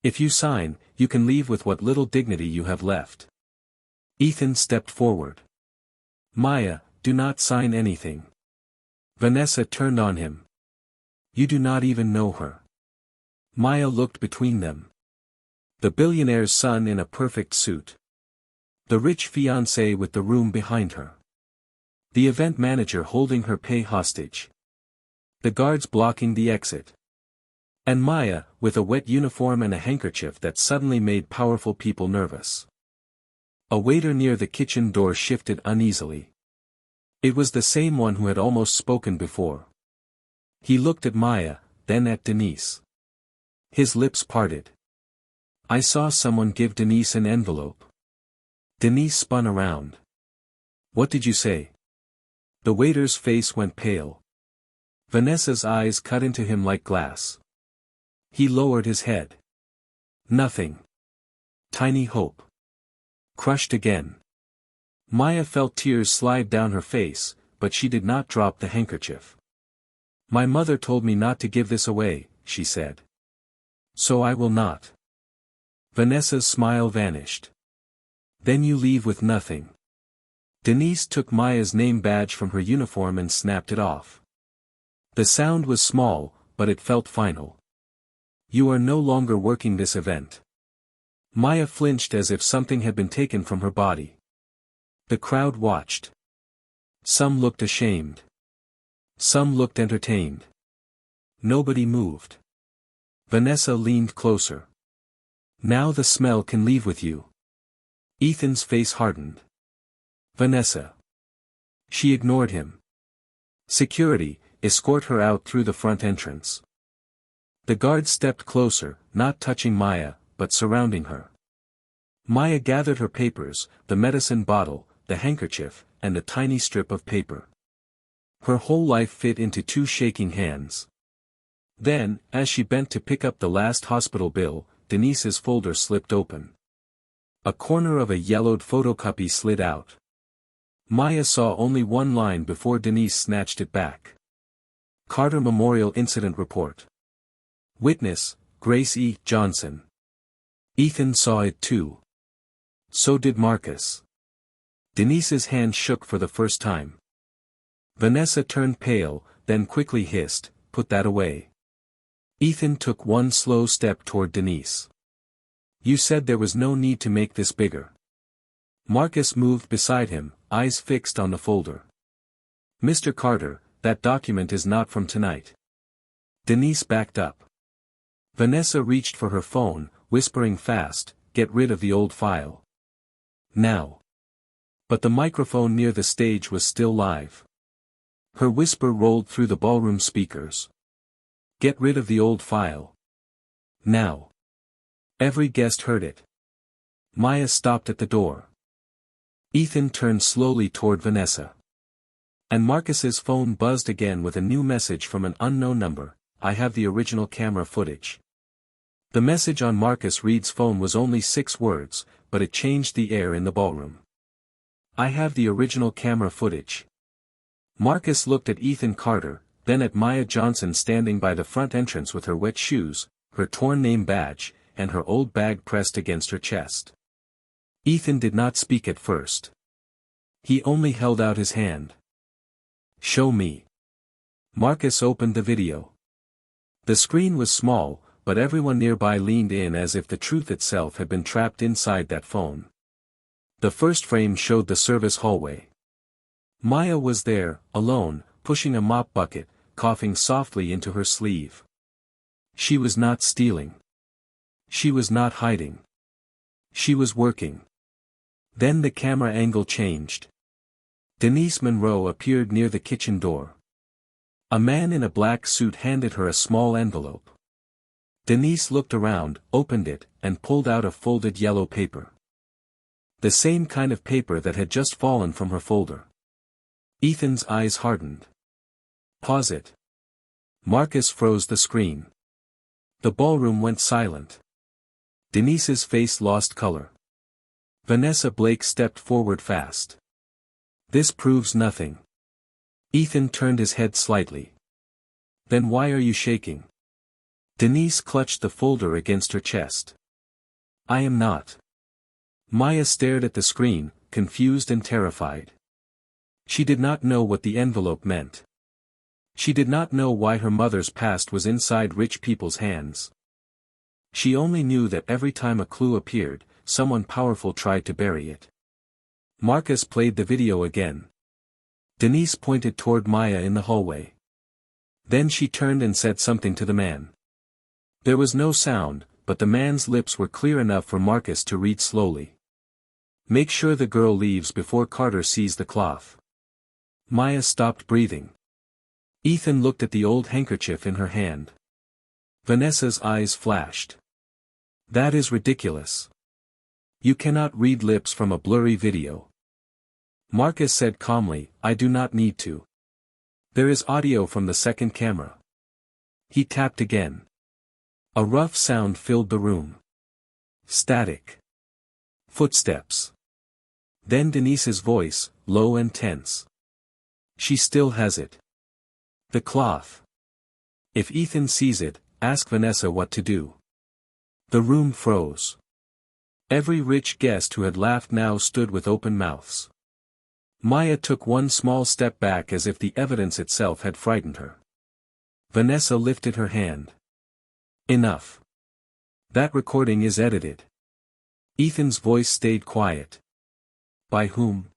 If you sign, you can leave with what little dignity you have left. Ethan stepped forward. Maya, do not sign anything. Vanessa turned on him. You do not even know her. Maya looked between them. The billionaire's son in a perfect suit. The rich fiancé with the room behind her. The event manager holding her pay hostage. The guards blocking the exit. And Maya, with a wet uniform and a handkerchief that suddenly made powerful people nervous. A waiter near the kitchen door shifted uneasily. It was the same one who had almost spoken before. He looked at Maya, then at Denise. His lips parted. I saw someone give Denise an envelope. Denise spun around. What did you say? The waiter's face went pale. Vanessa's eyes cut into him like glass. He lowered his head. Nothing. Tiny hope. Crushed again. Maya felt tears slide down her face, but she did not drop the handkerchief. My mother told me not to give this away, she said. So I will not. Vanessa's smile vanished. Then you leave with nothing. Denise took Maya's name badge from her uniform and snapped it off. The sound was small, but it felt final. You are no longer working this event. Maya flinched as if something had been taken from her body. The crowd watched. Some looked ashamed. Some looked entertained. Nobody moved. Vanessa leaned closer. Now the smell can leave with you. Ethan's face hardened. Vanessa. She ignored him. Security, escort her out through the front entrance. The guards stepped closer, not touching Maya, but surrounding her. Maya gathered her papers, the medicine bottle, the handkerchief, and a tiny strip of paper. Her whole life fit into two shaking hands. Then, as she bent to pick up the last hospital bill, Denise's folder slipped open. A corner of a yellowed photocopy slid out. Maya saw only one line before Denise snatched it back. Carter Memorial Incident Report. Witness, Grace E. Johnson. Ethan saw it too. So did Marcus. Denise's hand shook for the first time. Vanessa turned pale, then quickly hissed, put that away. Ethan took one slow step toward Denise. You said there was no need to make this bigger. Marcus moved beside him, eyes fixed on the folder. Mr. Carter, that document is not from tonight. Denise backed up. Vanessa reached for her phone, whispering fast, get rid of the old file. Now. But the microphone near the stage was still live. Her whisper rolled through the ballroom speakers. Get rid of the old file. Now. Every guest heard it. Maya stopped at the door. Ethan turned slowly toward Vanessa. And Marcus's phone buzzed again with a new message from an unknown number. I have the original camera footage. The message on Marcus Reed's phone was only 6 words, but it changed the air in the ballroom. I have the original camera footage. Marcus looked at Ethan Carter, then at Maya Johnson standing by the front entrance with her wet shoes, her torn name badge, and her old bag pressed against her chest. Ethan did not speak at first. He only held out his hand. Show me. Marcus opened the video. The screen was small, but everyone nearby leaned in as if the truth itself had been trapped inside that phone. The first frame showed the service hallway. Maya was there, alone, pushing a mop bucket, coughing softly into her sleeve. She was not stealing. She was not hiding. She was working. Then the camera angle changed. Denise Monroe appeared near the kitchen door. A man in a black suit handed her a small envelope. Denise looked around, opened it, and pulled out a folded yellow paper. The same kind of paper that had just fallen from her folder. Ethan's eyes hardened. Pause it. Marcus froze the screen. The ballroom went silent. Denise's face lost color. Vanessa Blake stepped forward fast. This proves nothing. Ethan turned his head slightly. Then why are you shaking? Denise clutched the folder against her chest. I am not. Maya stared at the screen, confused and terrified. She did not know what the envelope meant. She did not know why her mother's past was inside rich people's hands. She only knew that every time a clue appeared, someone powerful tried to bury it. Marcus played the video again. Denise pointed toward Maya in the hallway. Then she turned and said something to the man. There was no sound, but the man's lips were clear enough for Marcus to read slowly. Make sure the girl leaves before Carter sees the cloth. Maya stopped breathing. Ethan looked at the old handkerchief in her hand. Vanessa's eyes flashed. That is ridiculous. You cannot read lips from a blurry video. Marcus said calmly, I do not need to. There is audio from the second camera. He tapped again. A rough sound filled the room. Static. Footsteps. Then Denise's voice, low and tense. She still has it. The cloth. If Ethan sees it, ask Vanessa what to do. The room froze. Every rich guest who had laughed now stood with open mouths. Maya took one small step back as if the evidence itself had frightened her. Vanessa lifted her hand. Enough. That recording is edited. Ethan's voice stayed quiet. By whom?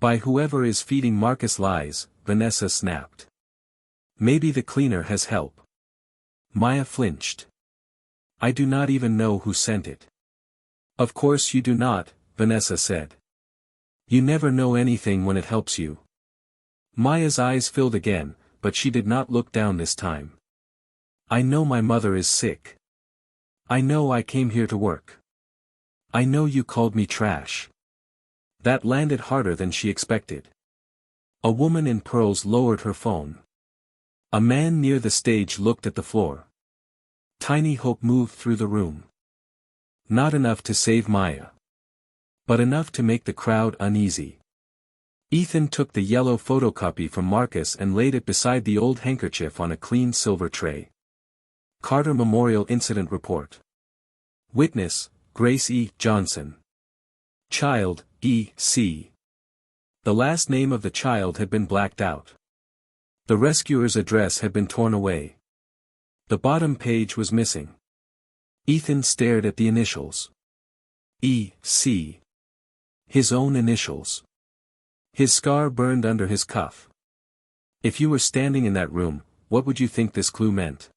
By whoever is feeding Marcus lies, Vanessa snapped. Maybe the cleaner has help. Maya flinched. I do not even know who sent it. Of course you do not, Vanessa said. You never know anything when it helps you. Maya's eyes filled again, but she did not look down this time. I know my mother is sick. I know I came here to work. I know you called me trash. That landed harder than she expected. A woman in pearls lowered her phone. A man near the stage looked at the floor. Tiny hope moved through the room. Not enough to save Maya. But enough to make the crowd uneasy. Ethan took the yellow photocopy from Marcus and laid it beside the old handkerchief on a clean silver tray. Carter Memorial Incident Report. Witness, Grace E. Johnson. Child, E. C. The last name of the child had been blacked out. The rescuer's address had been torn away. The bottom page was missing. Ethan stared at the initials. E. C. His own initials. His scar burned under his cuff. If you were standing in that room, what would you think this clue meant?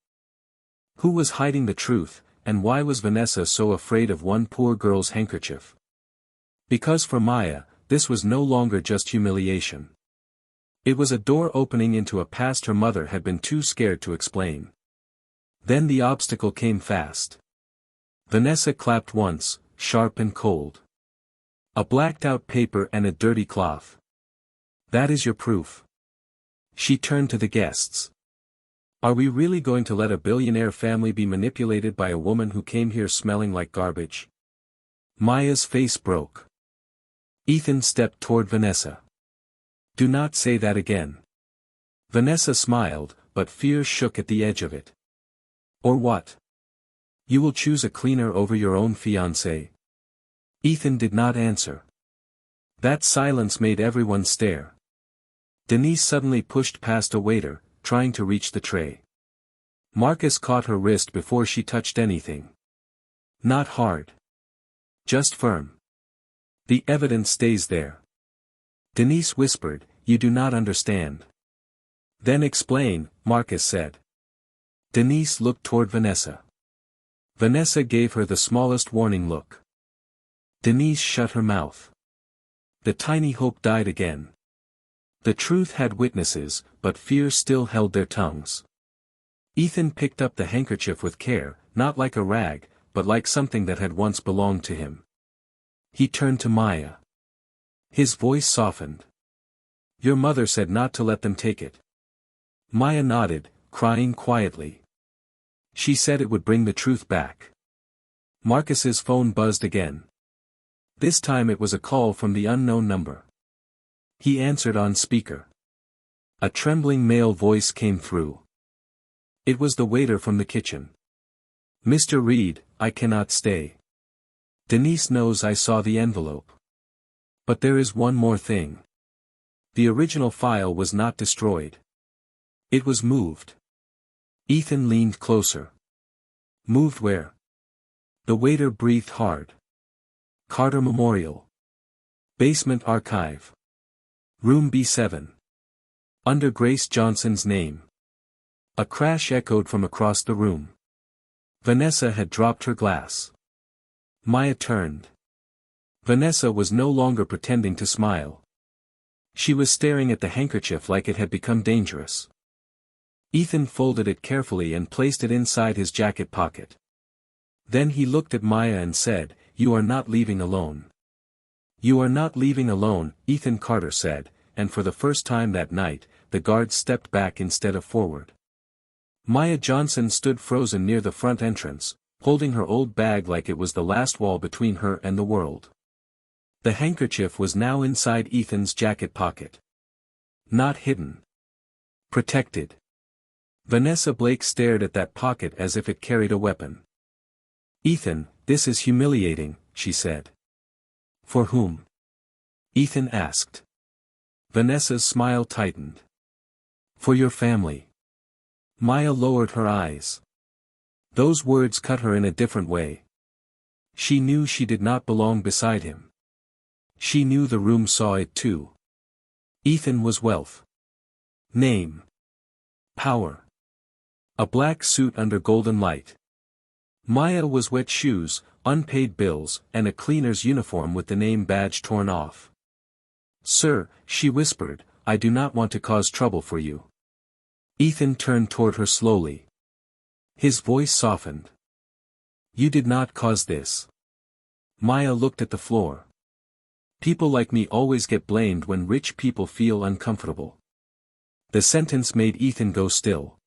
Who was hiding the truth, and why was Vanessa so afraid of one poor girl's handkerchief? Because for Maya, this was no longer just humiliation. It was a door opening into a past her mother had been too scared to explain. Then the obstacle came fast. Vanessa clapped once, sharp and cold. A blacked-out paper and a dirty cloth. That is your proof. She turned to the guests. Are we really going to let a billionaire family be manipulated by a woman who came here smelling like garbage? Maya's face broke. Ethan stepped toward Vanessa. Do not say that again. Vanessa smiled, but fear shook at the edge of it. Or what? You will choose a cleaner over your own fiancé? Ethan did not answer. That silence made everyone stare. Denise suddenly pushed past a waiter, trying to reach the tray. Marcus caught her wrist before she touched anything. Not hard. Just firm. The evidence stays there. Denise whispered, "You do not understand." "Then explain," Marcus said. Denise looked toward Vanessa. Vanessa gave her the smallest warning look. Denise shut her mouth. The tiny hope died again. The truth had witnesses, but fear still held their tongues. Ethan picked up the handkerchief with care, not like a rag, but like something that had once belonged to him. He turned to Maya. His voice softened. "Your mother said not to let them take it." Maya nodded, crying quietly. "She said it would bring the truth back." Marcus's phone buzzed again. This time it was a call from the unknown number. He answered on speaker. A trembling male voice came through. It was the waiter from the kitchen. "Mr. Reed, I cannot stay. Denise knows I saw the envelope. But there is one more thing. The original file was not destroyed. It was moved." Ethan leaned closer. "Moved where?" The waiter breathed hard. "Carter Memorial. Basement Archive. Room B7. Under Grace Johnson's name." A crash echoed from across the room. Vanessa had dropped her glass. Maya turned. Vanessa was no longer pretending to smile. She was staring at the handkerchief like it had become dangerous. Ethan folded it carefully and placed it inside his jacket pocket. Then he looked at Maya and said, "You are not leaving alone." "You are not leaving alone," Ethan Carter said, and for the first time that night, the guards stepped back instead of forward. Maya Johnson stood frozen near the front entrance, holding her old bag like it was the last wall between her and the world. The handkerchief was now inside Ethan's jacket pocket. Not hidden. Protected. Vanessa Blake stared at that pocket as if it carried a weapon. "Ethan, this is humiliating," she said. "For whom?" Ethan asked. Vanessa's smile tightened. "For your family." Maya lowered her eyes. Those words cut her in a different way. She knew she did not belong beside him. She knew the room saw it too. Ethan was wealth. Name. Power. A black suit under golden light. Maya was wet shoes, unpaid bills, and a cleaner's uniform with the name badge torn off. "Sir," she whispered, "I do not want to cause trouble for you." Ethan turned toward her slowly. His voice softened. "You did not cause this." Maya looked at the floor. "People like me always get blamed when rich people feel uncomfortable." The sentence made Ethan go still.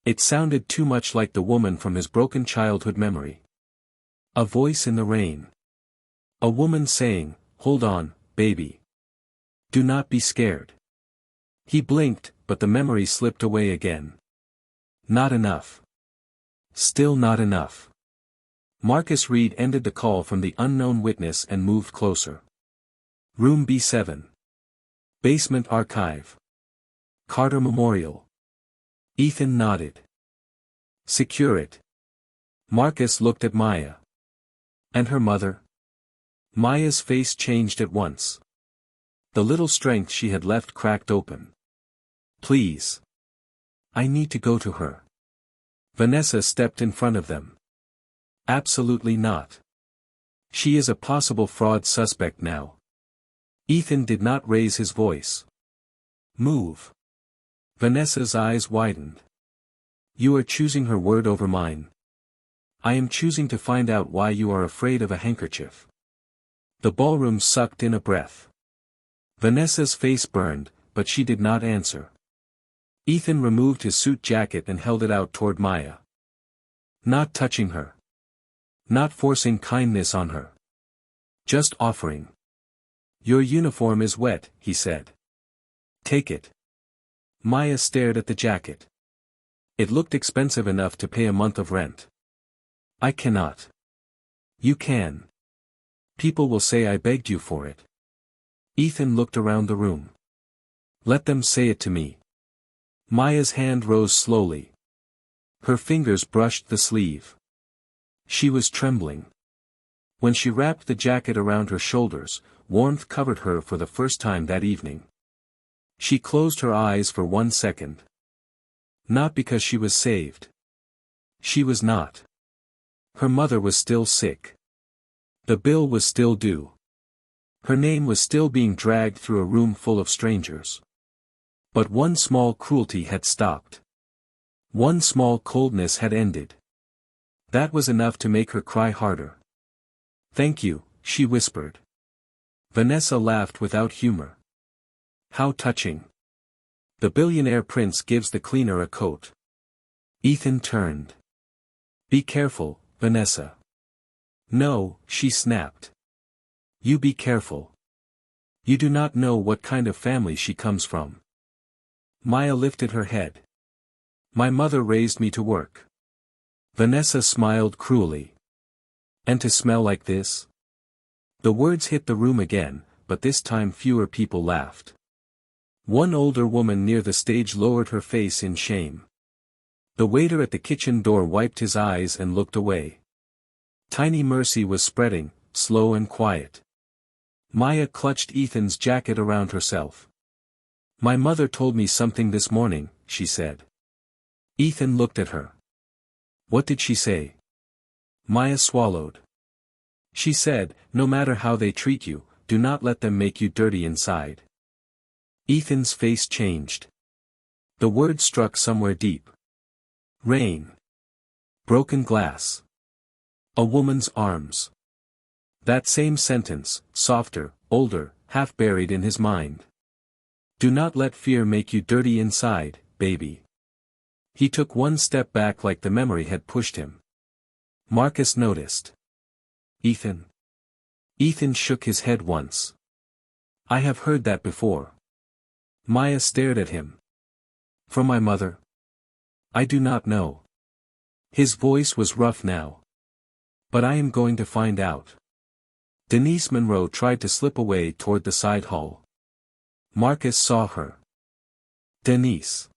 It sounded too much like the woman from his broken childhood memory. A voice in the rain. A woman saying, "Hold on, baby. Do not be scared." He blinked, but the memory slipped away again. Not enough. Still not enough. Marcus Reed ended the call from the unknown witness and moved closer. Room B7. Basement Archive. Carter Memorial. Ethan nodded. "Secure it." Marcus looked at Maya. "And her mother?" Maya's face changed at once. The little strength she had left cracked open. "Please. I need to go to her." Vanessa stepped in front of them. "Absolutely not. She is a possible fraud suspect now." Ethan did not raise his voice. "Move." Vanessa's eyes widened. "You are choosing her word over mine. I am choosing to find out why you are afraid of a handkerchief." The ballroom sucked in a breath. Vanessa's face burned, but she did not answer. Ethan removed his suit jacket and held it out toward Maya. Not touching her. Not forcing kindness on her. Just offering. "Your uniform is wet," he said. "Take it." Maya stared at the jacket. It looked expensive enough to pay a month of rent. "I cannot." "You can. People will say I begged you for it." Ethan looked around the room. "Let them say it to me." Maya's hand rose slowly. Her fingers brushed the sleeve. She was trembling. When she wrapped the jacket around her shoulders, warmth covered her for the first time that evening. She closed her eyes for 1 second. Not because she was saved. She was not. Her mother was still sick. The bill was still due. Her name was still being dragged through a room full of strangers. But one small cruelty had stopped. One small coldness had ended. That was enough to make her cry harder. "Thank you," she whispered. Vanessa laughed without humor. "How touching. The billionaire prince gives the cleaner a coat." Ethan turned. "Be careful, Vanessa." "No," she snapped. "You be careful. You do not know what kind of family she comes from." Maya lifted her head. "My mother raised me to work." Vanessa smiled cruelly. "And to smell like this?" The words hit the room again, but this time fewer people laughed. One older woman near the stage lowered her face in shame. The waiter at the kitchen door wiped his eyes and looked away. Tiny mercy was spreading, slow and quiet. Maya clutched Ethan's jacket around herself. "My mother told me something this morning," she said. Ethan looked at her. "What did she say?" Maya swallowed. "She said, no matter how they treat you, do not let them make you dirty inside." Ethan's face changed. The word struck somewhere deep. Rain. Broken glass. A woman's arms. That same sentence, softer, older, half buried in his mind. "Do not let fear make you dirty inside, baby." He took one step back like the memory had pushed him. Marcus noticed. "Ethan." Ethan shook his head once. "I have heard that before." Maya stared at him. "From my mother?" "I do not know." His voice was rough now. "But I am going to find out." Denise Monroe tried to slip away toward the side hall. Marcus saw her. "Denise."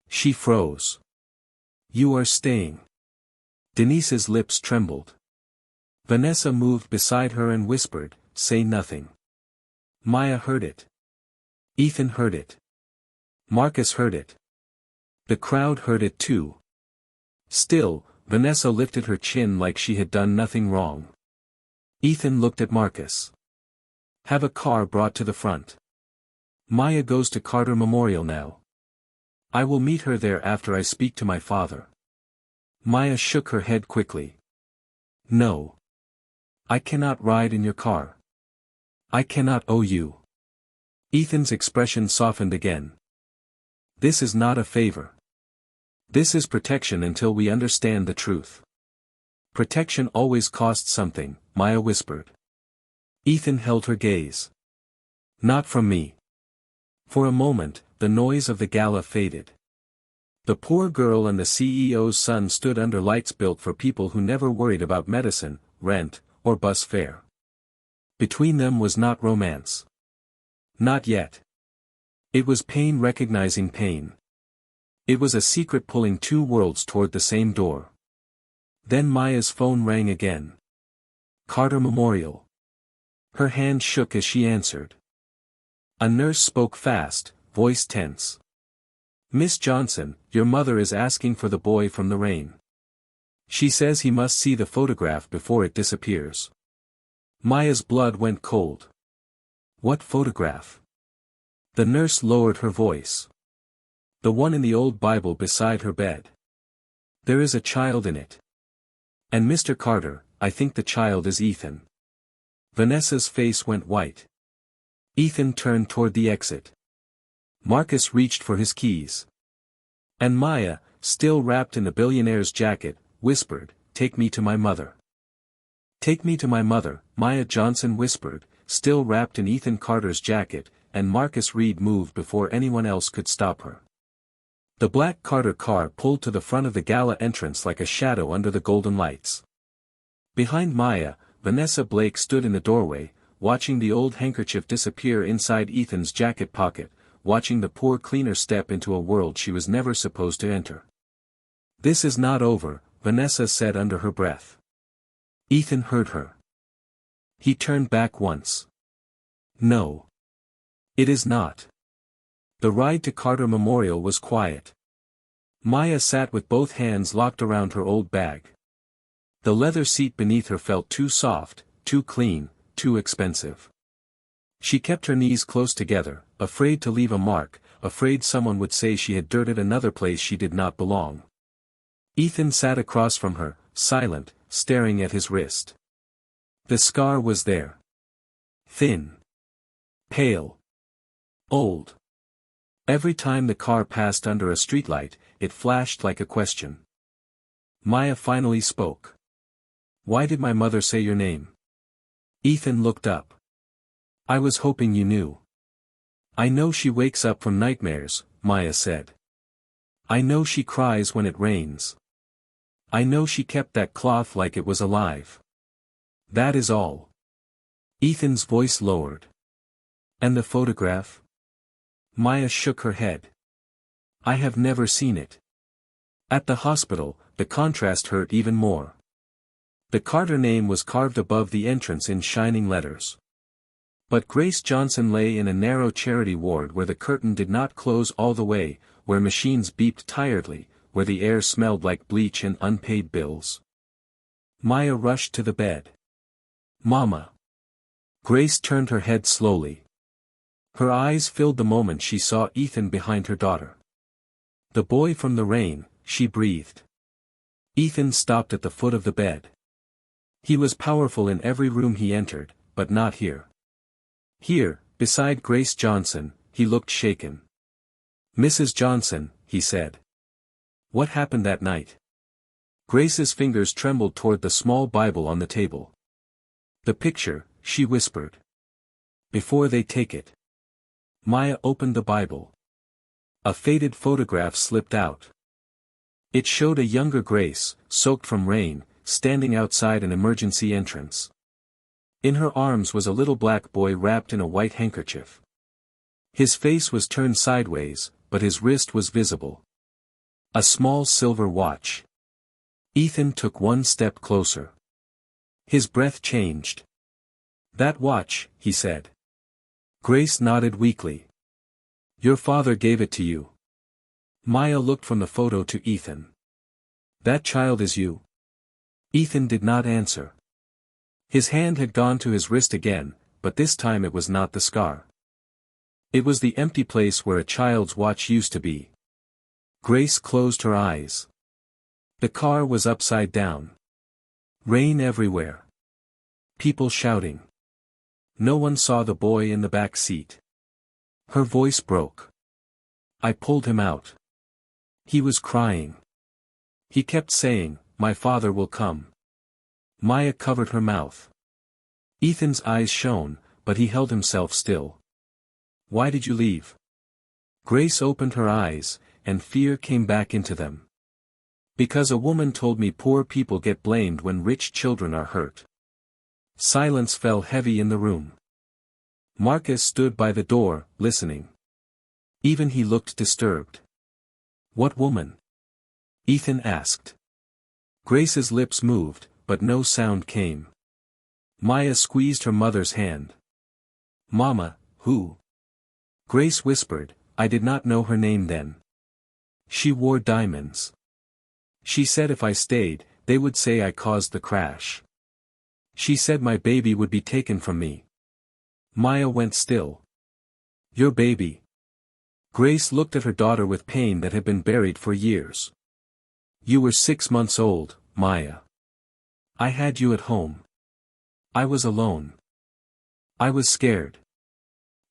She froze. "You are staying." Denise's lips trembled. Vanessa moved beside her and whispered, "Say nothing." Maya heard it. Ethan heard it. Marcus heard it. The crowd heard it too. Still, Vanessa lifted her chin like she had done nothing wrong. Ethan looked at Marcus. "Have a car brought to the front. Maya goes to Carter Memorial now. I will meet her there after I speak to my father." Maya shook her head quickly. "No. I cannot ride in your car. I cannot owe you." Ethan's expression softened again. "This is not a favor. This is protection until we understand the truth." "Protection always costs something," Maya whispered. Ethan held her gaze. "Not from me." For a moment, the noise of the gala faded. The poor girl and the CEO's son stood under lights built for people who never worried about medicine, rent, or bus fare. Between them was not romance. Not yet. It was pain recognizing pain. It was a secret pulling two worlds toward the same door. Then Maya's phone rang again. Carter Memorial. Her hand shook as she answered. A nurse spoke fast, voice tense. "Miss Johnson, your mother is asking for the boy from the rain. She says he must see the photograph before it disappears." Maya's blood went cold. "What photograph?" The nurse lowered her voice. "The one in the old Bible beside her bed. There is a child in it. And Mr. Carter, I think the child is Ethan." Vanessa's face went white. Ethan turned toward the exit. Marcus reached for his keys. And Maya, still wrapped in the billionaire's jacket, whispered, "Take me to my mother." "Take me to my mother," Maya Johnson whispered, still wrapped in Ethan Carter's jacket, and Marcus Reed moved before anyone else could stop her. The black Carter car pulled to the front of the gala entrance like a shadow under the golden lights. Behind Maya, Vanessa Blake stood in the doorway, watching the old handkerchief disappear inside Ethan's jacket pocket, watching the poor cleaner step into a world she was never supposed to enter. "This is not over," Vanessa said under her breath. Ethan heard her. He turned back once. "No. It is not." The ride to Carter Memorial was quiet. Maya sat with both hands locked around her old bag. The leather seat beneath her felt too soft, too clean, too expensive. She kept her knees close together, afraid to leave a mark, afraid someone would say she had dirted another place she did not belong. Ethan sat across from her, silent, staring at his wrist. The scar was there. Thin. Pale. Old. Every time the car passed under a streetlight, it flashed like a question. Maya finally spoke. "Why did my mother say your name?" Ethan looked up. "I was hoping you knew." "I know she wakes up from nightmares," Maya said. "I know she cries when it rains. I know she kept that cloth like it was alive. That is all." Ethan's voice lowered. "And the photograph?" Maya shook her head. "I have never seen it." At the hospital, the contrast hurt even more. The Carter name was carved above the entrance in shining letters. But Grace Johnson lay in a narrow charity ward where the curtain did not close all the way, where machines beeped tiredly, where the air smelled like bleach and unpaid bills. Maya rushed to the bed. "Mama." Grace turned her head slowly. Her eyes filled the moment she saw Ethan behind her daughter. "The boy from the rain," she breathed. Ethan stopped at the foot of the bed. He was powerful in every room he entered, but not here. Here, beside Grace Johnson, he looked shaken. "Mrs. Johnson," he said. "What happened that night?" Grace's fingers trembled toward the small Bible on the table. "The picture," she whispered. "Before they take it." Maya opened the Bible. A faded photograph slipped out. It showed a younger Grace, soaked from rain, standing outside an emergency entrance. In her arms was a little black boy wrapped in a white handkerchief. His face was turned sideways, but his wrist was visible. A small silver watch. Ethan took one step closer. His breath changed. "That watch," he said. Grace nodded weakly. "Your father gave it to you." Maya looked from the photo to Ethan. "That child is you?" Ethan did not answer. His hand had gone to his wrist again, but this time it was not the scar. It was the empty place where a child's watch used to be. Grace closed her eyes. The car was upside down. Rain everywhere. People shouting. No one saw the boy in the back seat. Her voice broke. "I pulled him out. He was crying. He kept saying, 'My father will come.'" Maya covered her mouth. Ethan's eyes shone, but he held himself still. "Why did you leave?" Grace opened her eyes, and fear came back into them. "Because a woman told me poor people get blamed when rich children are hurt." Silence fell heavy in the room. Marcus stood by the door, listening. Even he looked disturbed. "What woman?" Ethan asked. Grace's lips moved, but no sound came. Maya squeezed her mother's hand. "Mama, who?" Grace whispered, "I did not know her name then. She wore diamonds. She said if I stayed, they would say I caused the crash. She said my baby would be taken from me." Maya went still. "Your baby?" Grace looked at her daughter with pain that had been buried for years. "You were 6 months old, Maya. I had you at home. I was alone. I was scared."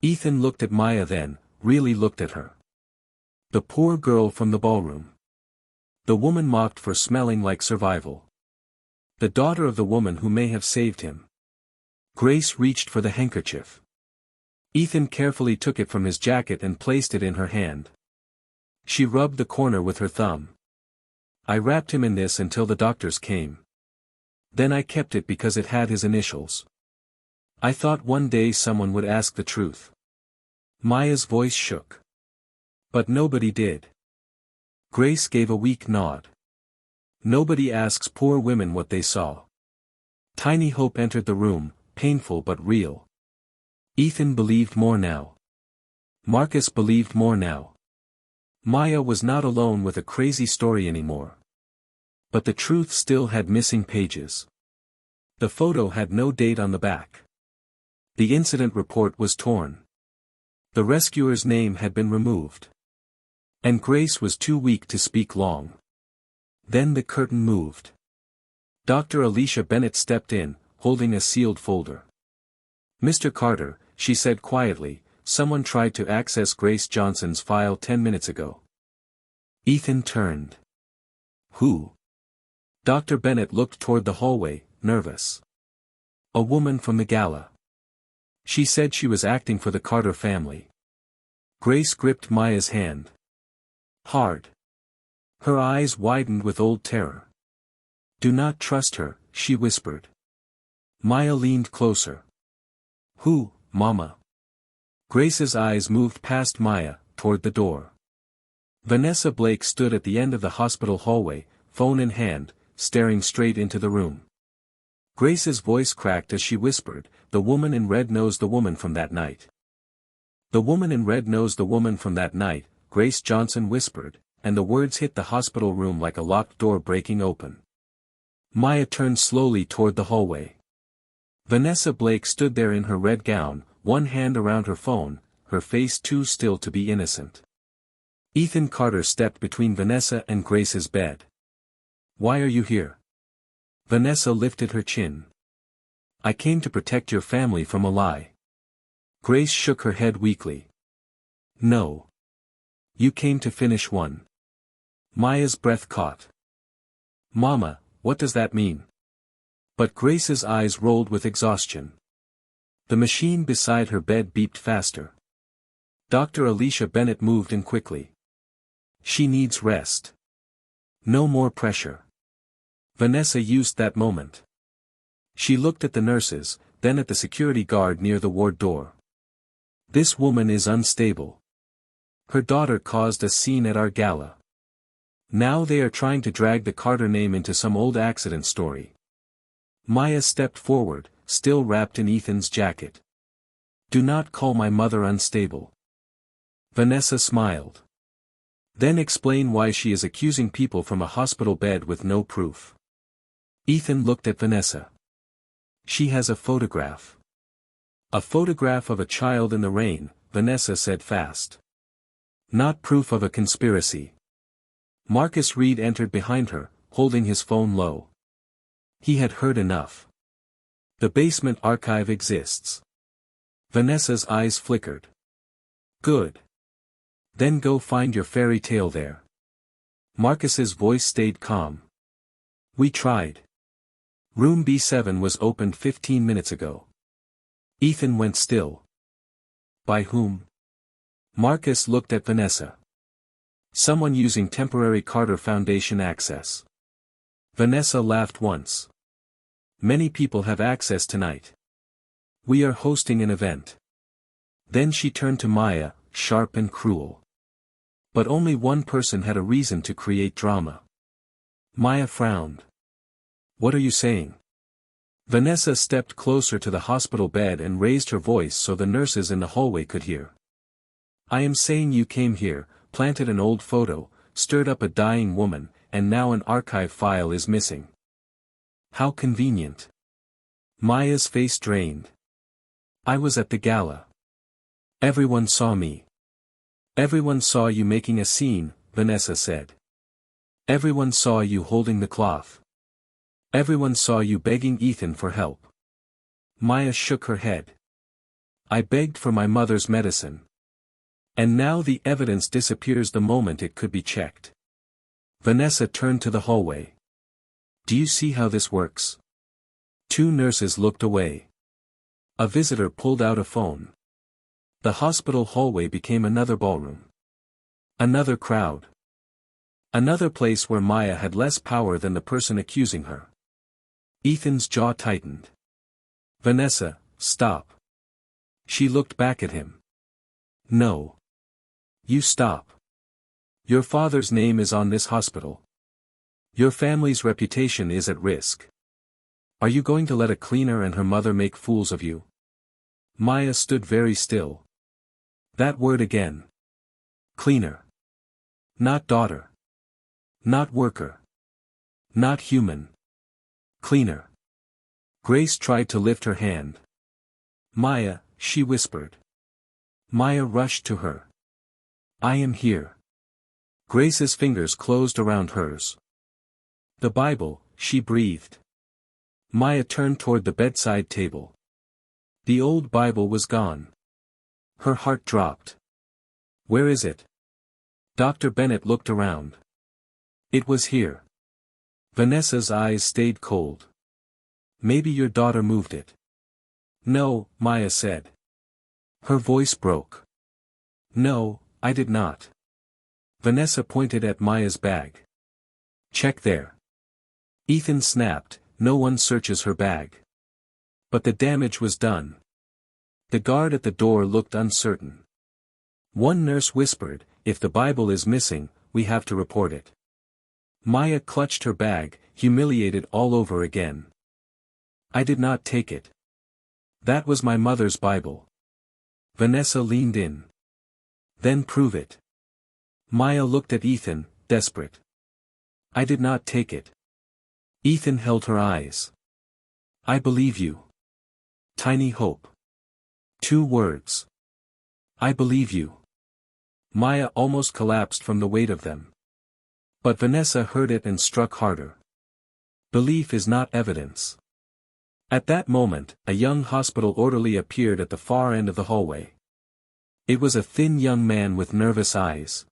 Ethan looked at Maya then, really looked at her. The poor girl from the ballroom. The woman mocked for smelling like survival. The daughter of the woman who may have saved him. Grace reached for the handkerchief. Ethan carefully took it from his jacket and placed it in her hand. She rubbed the corner with her thumb. "I wrapped him in this until the doctors came. Then I kept it because it had his initials. I thought one day someone would ask the truth." Maya's voice shook. But nobody did. Grace gave a weak nod. Nobody asks poor women what they saw. Tiny hope entered the room, painful but real. Ethan believed more now. Marcus believed more now. Maya was not alone with a crazy story anymore. But the truth still had missing pages. The photo had no date on the back. The incident report was torn. The rescuer's name had been removed. And Grace was too weak to speak long. Then the curtain moved. Dr. Alicia Bennett stepped in, holding a sealed folder. "Mr. Carter," she said quietly, "someone tried to access Grace Johnson's file 10 minutes ago." Ethan turned. "Who?" Dr. Bennett looked toward the hallway, nervous. "A woman from the gala. She said she was acting for the Carter family." Grace gripped Maya's hand. Hard. Her eyes widened with old terror. "Do not trust her," she whispered. Maya leaned closer. "Who, Mama?" Grace's eyes moved past Maya, toward the door. Vanessa Blake stood at the end of the hospital hallway, phone in hand, staring straight into the room. Grace's voice cracked as she whispered, "The woman in red knows the woman from that night." "The woman in red knows the woman from that night," Grace Johnson whispered, and the words hit the hospital room like a locked door breaking open. Maya turned slowly toward the hallway. Vanessa Blake stood there in her red gown, one hand around her phone, her face too still to be innocent. Ethan Carter stepped between Vanessa and Grace's bed. "Why are you here?" Vanessa lifted her chin. "I came to protect your family from a lie." Grace shook her head weakly. "No. You came to finish one." Maya's breath caught. "Mama, what does that mean?" But Grace's eyes rolled with exhaustion. The machine beside her bed beeped faster. Dr. Alicia Bennett moved in quickly. "She needs rest. No more pressure." Vanessa used that moment. She looked at the nurses, then at the security guard near the ward door. "This woman is unstable. Her daughter caused a scene at our gala. Now they are trying to drag the Carter name into some old accident story." Maya stepped forward, still wrapped in Ethan's jacket. "Do not call my mother unstable." Vanessa smiled. "Then explain why she is accusing people from a hospital bed with no proof." Ethan looked at Vanessa. "She has a photograph." "A photograph of a child in the rain," Vanessa said fast. "Not proof of a conspiracy." Marcus Reed entered behind her, holding his phone low. He had heard enough. "The basement archive exists." Vanessa's eyes flickered. "Good. Then go find your fairy tale there." Marcus's voice stayed calm. "We tried. Room B7 was opened 15 minutes ago." Ethan went still. "By whom?" Marcus looked at Vanessa. "Someone using temporary Carter Foundation access." Vanessa laughed once. "Many people have access tonight. We are hosting an event." Then she turned to Maya, sharp and cruel. But only one person had a reason to create drama. Maya frowned. "What are you saying?" Vanessa stepped closer to the hospital bed and raised her voice so the nurses in the hallway could hear. "I am saying you came here, planted an old photo, stirred up a dying woman, and now an archive file is missing." "How convenient." Maya's face drained. "I was at the gala. Everyone saw me." "Everyone saw you making a scene," Vanessa said. "Everyone saw you holding the cloth. Everyone saw you begging Ethan for help." Maya shook her head. "I begged for my mother's medicine. And now the evidence disappears the moment it could be checked." Vanessa turned to the hallway. "Do you see how this works?" Two nurses looked away. A visitor pulled out a phone. The hospital hallway became another ballroom. Another crowd. Another place where Maya had less power than the person accusing her. Ethan's jaw tightened. "Vanessa, stop." She looked back at him. "No. You stop. Your father's name is on this hospital. Your family's reputation is at risk. Are you going to let a cleaner and her mother make fools of you? Maya stood very still. That word again. Cleaner. Not daughter. Not worker. Not human. Cleaner. Grace tried to lift her hand. Maya, she whispered. Maya rushed to her. I am here. Grace's fingers closed around hers. The Bible, she breathed. Maya turned toward the bedside table. The old Bible was gone. Her heart dropped. Where is it? Dr. Bennett looked around. It was here. Vanessa's eyes stayed cold. Maybe your daughter moved it. No, Maya said. Her voice broke. No, I did not. Vanessa pointed at Maya's bag. Check there. Ethan snapped, no one searches her bag. But the damage was done. The guard at the door looked uncertain. One nurse whispered, if the Bible is missing, we have to report it. Maya clutched her bag, humiliated all over again. I did not take it. That was my mother's Bible. Vanessa leaned in. Then prove it. Maya looked at Ethan, desperate. I did not take it. Ethan held her eyes. I believe you. Tiny hope. 2 words. I believe you. Maya almost collapsed from the weight of them. But Vanessa heard it and struck harder. Belief is not evidence. At that moment, a young hospital orderly appeared at the far end of the hallway. It was a thin young man with nervous eyes.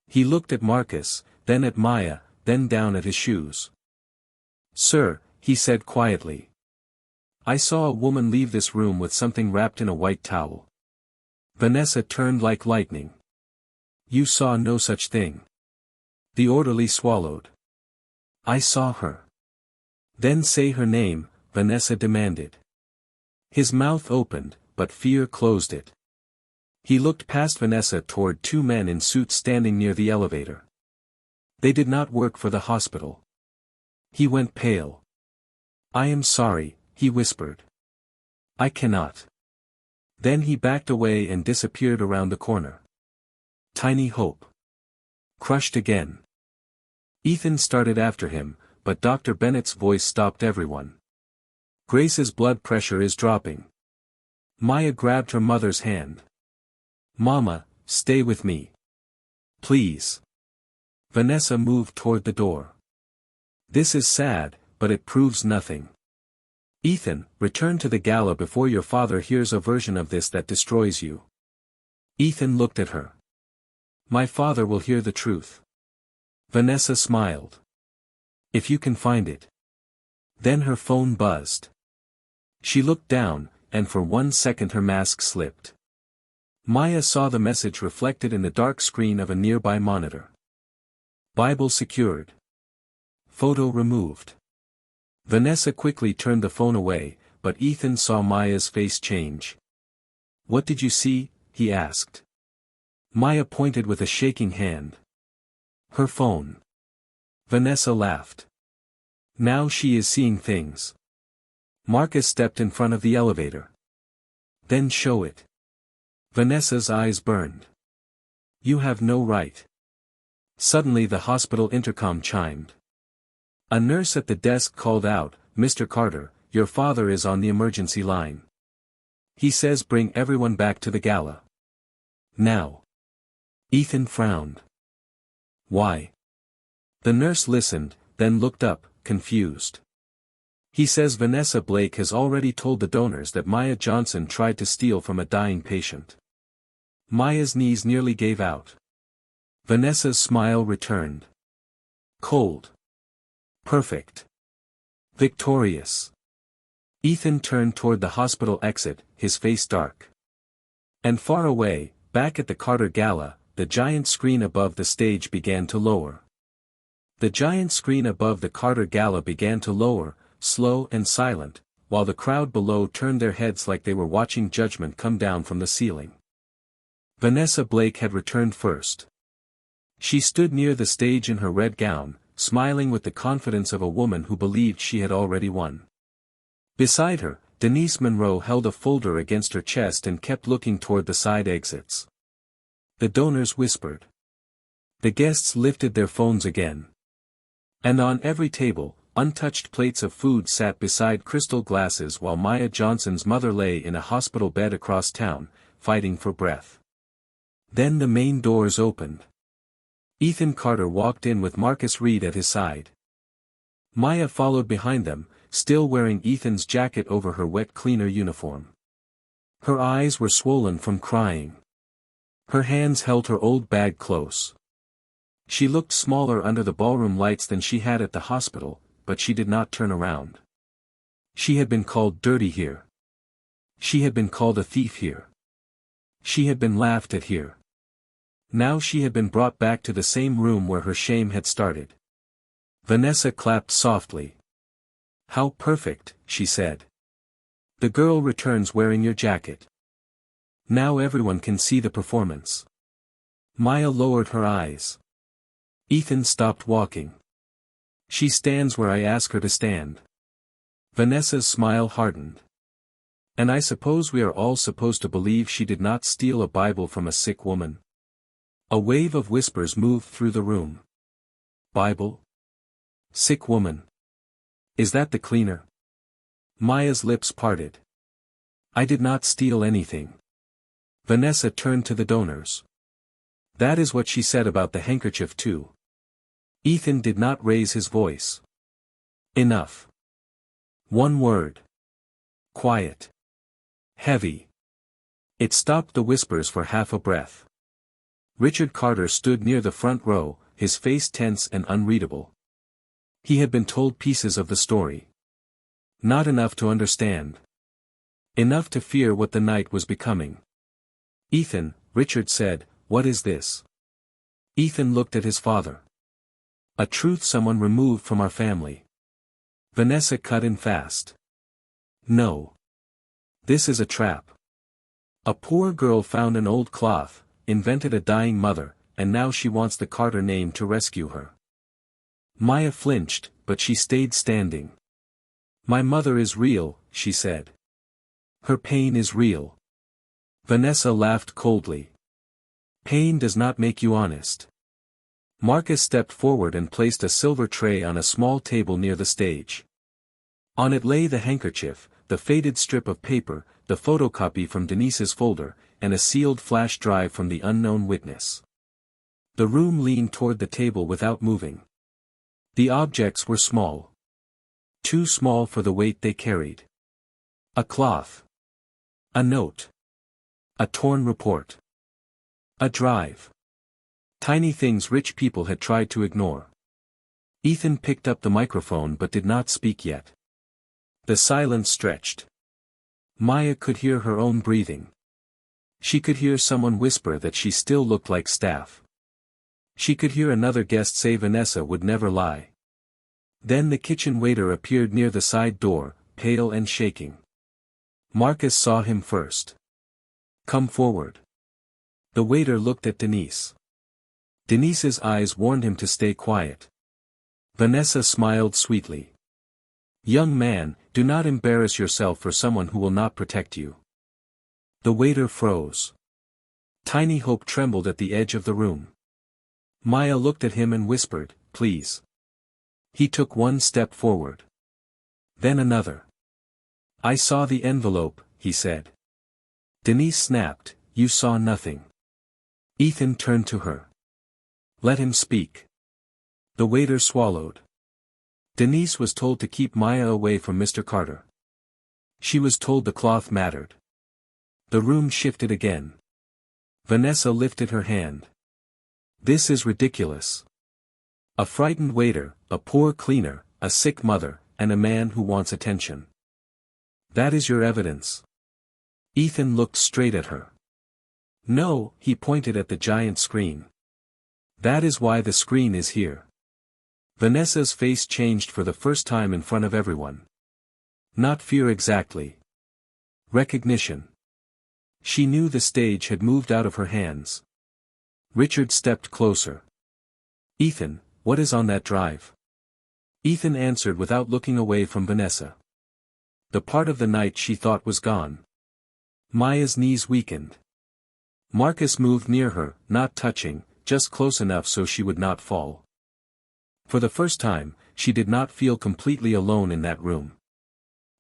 He looked at Marcus, then at Maya, then down at his shoes. Sir, he said quietly. I saw a woman leave this room with something wrapped in a white towel. Vanessa turned like lightning. You saw no such thing. The orderly swallowed. I saw her. Then say her name, Vanessa demanded. His mouth opened, but fear closed it. He looked past Vanessa toward 2 men in suits standing near the elevator. They did not work for the hospital. He went pale. I am sorry, he whispered. I cannot. Then he backed away and disappeared around the corner. Tiny hope. Crushed again. Ethan started after him, but Dr. Bennett's voice stopped everyone. Grace's blood pressure is dropping. Maya grabbed her mother's hand. Mama, stay with me. Please. Vanessa moved toward the door. This is sad, but it proves nothing. Ethan, return to the gala before your father hears a version of this that destroys you. Ethan looked at her. My father will hear the truth. Vanessa smiled. If you can find it. Then her phone buzzed. She looked down, and for 1 second her mask slipped. Maya saw the message reflected in the dark screen of a nearby monitor. Bible secured. Photo removed. Vanessa quickly turned the phone away, but Ethan saw Maya's face change. What did you see? He asked. Maya pointed with a shaking hand. Her phone. Vanessa laughed. Now she is seeing things. Marcus stepped in front of the elevator. Then show it. Vanessa's eyes burned. You have no right. Suddenly the hospital intercom chimed. A nurse at the desk called out, Mr. Carter, your father is on the emergency line. He says bring everyone back to the gala. Now. Ethan frowned. Why? The nurse listened, then looked up, confused. He says Vanessa Blake has already told the donors that Maya Johnson tried to steal from a dying patient. Maya's knees nearly gave out. Vanessa's smile returned. Cold. Perfect. Victorious. Ethan turned toward the hospital exit, his face dark. And far away, back at the Carter Gala, the giant screen above the stage began to lower. The giant screen above the Carter Gala began to lower, slow and silent, while the crowd below turned their heads like they were watching judgment come down from the ceiling. Vanessa Blake had returned first. She stood near the stage in her red gown, smiling with the confidence of a woman who believed she had already won. Beside her, Denise Monroe held a folder against her chest and kept looking toward the side exits. The donors whispered. The guests lifted their phones again. And on every table, untouched plates of food sat beside crystal glasses while Maya Johnson's mother lay in a hospital bed across town, fighting for breath. Then the main doors opened. Ethan Carter walked in with Marcus Reed at his side. Maya followed behind them, still wearing Ethan's jacket over her wet cleaner uniform. Her eyes were swollen from crying. Her hands held her old bag close. She looked smaller under the ballroom lights than she had at the hospital, but she did not turn around. She had been called dirty here. She had been called a thief here. She had been laughed at here. Now she had been brought back to the same room where her shame had started. Vanessa clapped softly. How perfect, she said. The girl returns wearing your jacket. Now everyone can see the performance. Maya lowered her eyes. Ethan stopped walking. She stands where I ask her to stand. Vanessa's smile hardened. And I suppose we are all supposed to believe she did not steal a Bible from a sick woman. A wave of whispers moved through the room. Bible? Sick woman. Is that the cleaner? Maya's lips parted. I did not steal anything. Vanessa turned to the donors. That is what she said about the handkerchief too. Ethan did not raise his voice. Enough. One word. Quiet. Heavy. It stopped the whispers for half a breath. Richard Carter stood near the front row, his face tense and unreadable. He had been told pieces of the story. Not enough to understand. Enough to fear what the night was becoming. Ethan, Richard said, what is this? Ethan looked at his father. A truth someone removed from our family. Vanessa cut in fast. No. This is a trap. A poor girl found an old cloth, invented a dying mother, and now she wants the Carter name to rescue her. Maya flinched, but she stayed standing. My mother is real, she said. Her pain is real. Vanessa laughed coldly. Pain does not make you honest. Marcus stepped forward and placed a silver tray on a small table near the stage. On it lay the handkerchief, the faded strip of paper, the photocopy from Denise's folder, and a sealed flash drive from the unknown witness. The room leaned toward the table without moving. The objects were small. Too small for the weight they carried. A cloth. A note. A torn report. A drive. Tiny things rich people had tried to ignore. Ethan picked up the microphone but did not speak yet. The silence stretched. Maya could hear her own breathing. She could hear someone whisper that she still looked like staff. She could hear another guest say Vanessa would never lie. Then the kitchen waiter appeared near the side door, pale and shaking. Marcus saw him first. Come forward. The waiter looked at Denise. Denise's eyes warned him to stay quiet. Vanessa smiled sweetly. Young man, do not embarrass yourself for someone who will not protect you. The waiter froze. Tiny hope trembled at the edge of the room. Maya looked at him and whispered, please. He took one step forward. Then another. I saw the envelope, he said. Denise snapped, you saw nothing. Ethan turned to her. Let him speak. The waiter swallowed. Denise was told to keep Maya away from Mr. Carter. She was told the cloth mattered. The room shifted again. Vanessa lifted her hand. This is ridiculous. A frightened waiter, a poor cleaner, a sick mother, and a man who wants attention. That is your evidence. Ethan looked straight at her. No, he pointed at the giant screen. That is why the screen is here. Vanessa's face changed for the first time in front of everyone. Not fear exactly. Recognition. She knew the stage had moved out of her hands. Richard stepped closer. Ethan, What is on that drive? Ethan answered without looking away from Vanessa. The part of the night she thought was gone. Maya's knees weakened. Marcus moved near her, not touching, just close enough so she would not fall. For the first time, she did not feel completely alone in that room.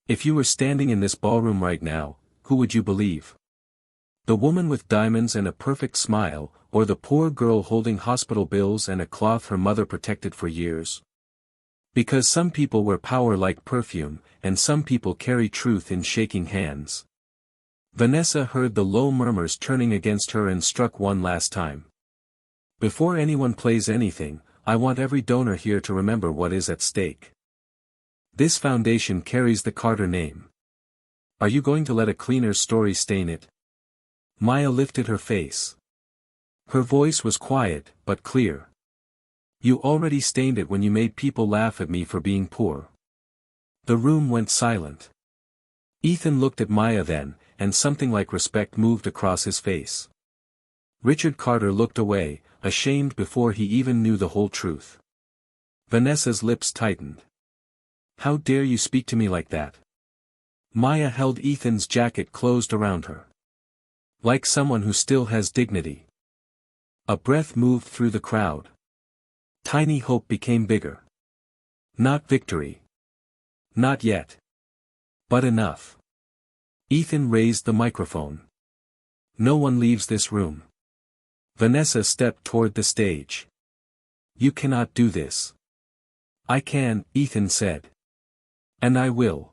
If you were standing in this ballroom right now, who would you believe? The woman with diamonds and a perfect smile, or the poor girl holding hospital bills and a cloth her mother protected for years? Because some people wear power like perfume, and some people carry truth in shaking hands. Vanessa heard the low murmurs turning against her and struck one last time. Before anyone plays anything, I want every donor here to remember what is at stake. This foundation carries the Carter name. Are you going to let a cleaner's story stain it? Maya lifted her face. Her voice was quiet, but clear. You already stained it when you made people laugh at me for being poor. The room went silent. Ethan looked at Maya then, and something like respect moved across his face. Richard Carter looked away, ashamed before he even knew the whole truth. Vanessa's lips tightened. How dare you speak to me like that? Maya held Ethan's jacket closed around her. Like someone who still has dignity. A breath moved through the crowd. Tiny hope became bigger. Not victory. Not yet. But enough. Ethan raised the microphone. No one leaves this room. Vanessa stepped toward the stage. You cannot do this. I can, Ethan said. And I will.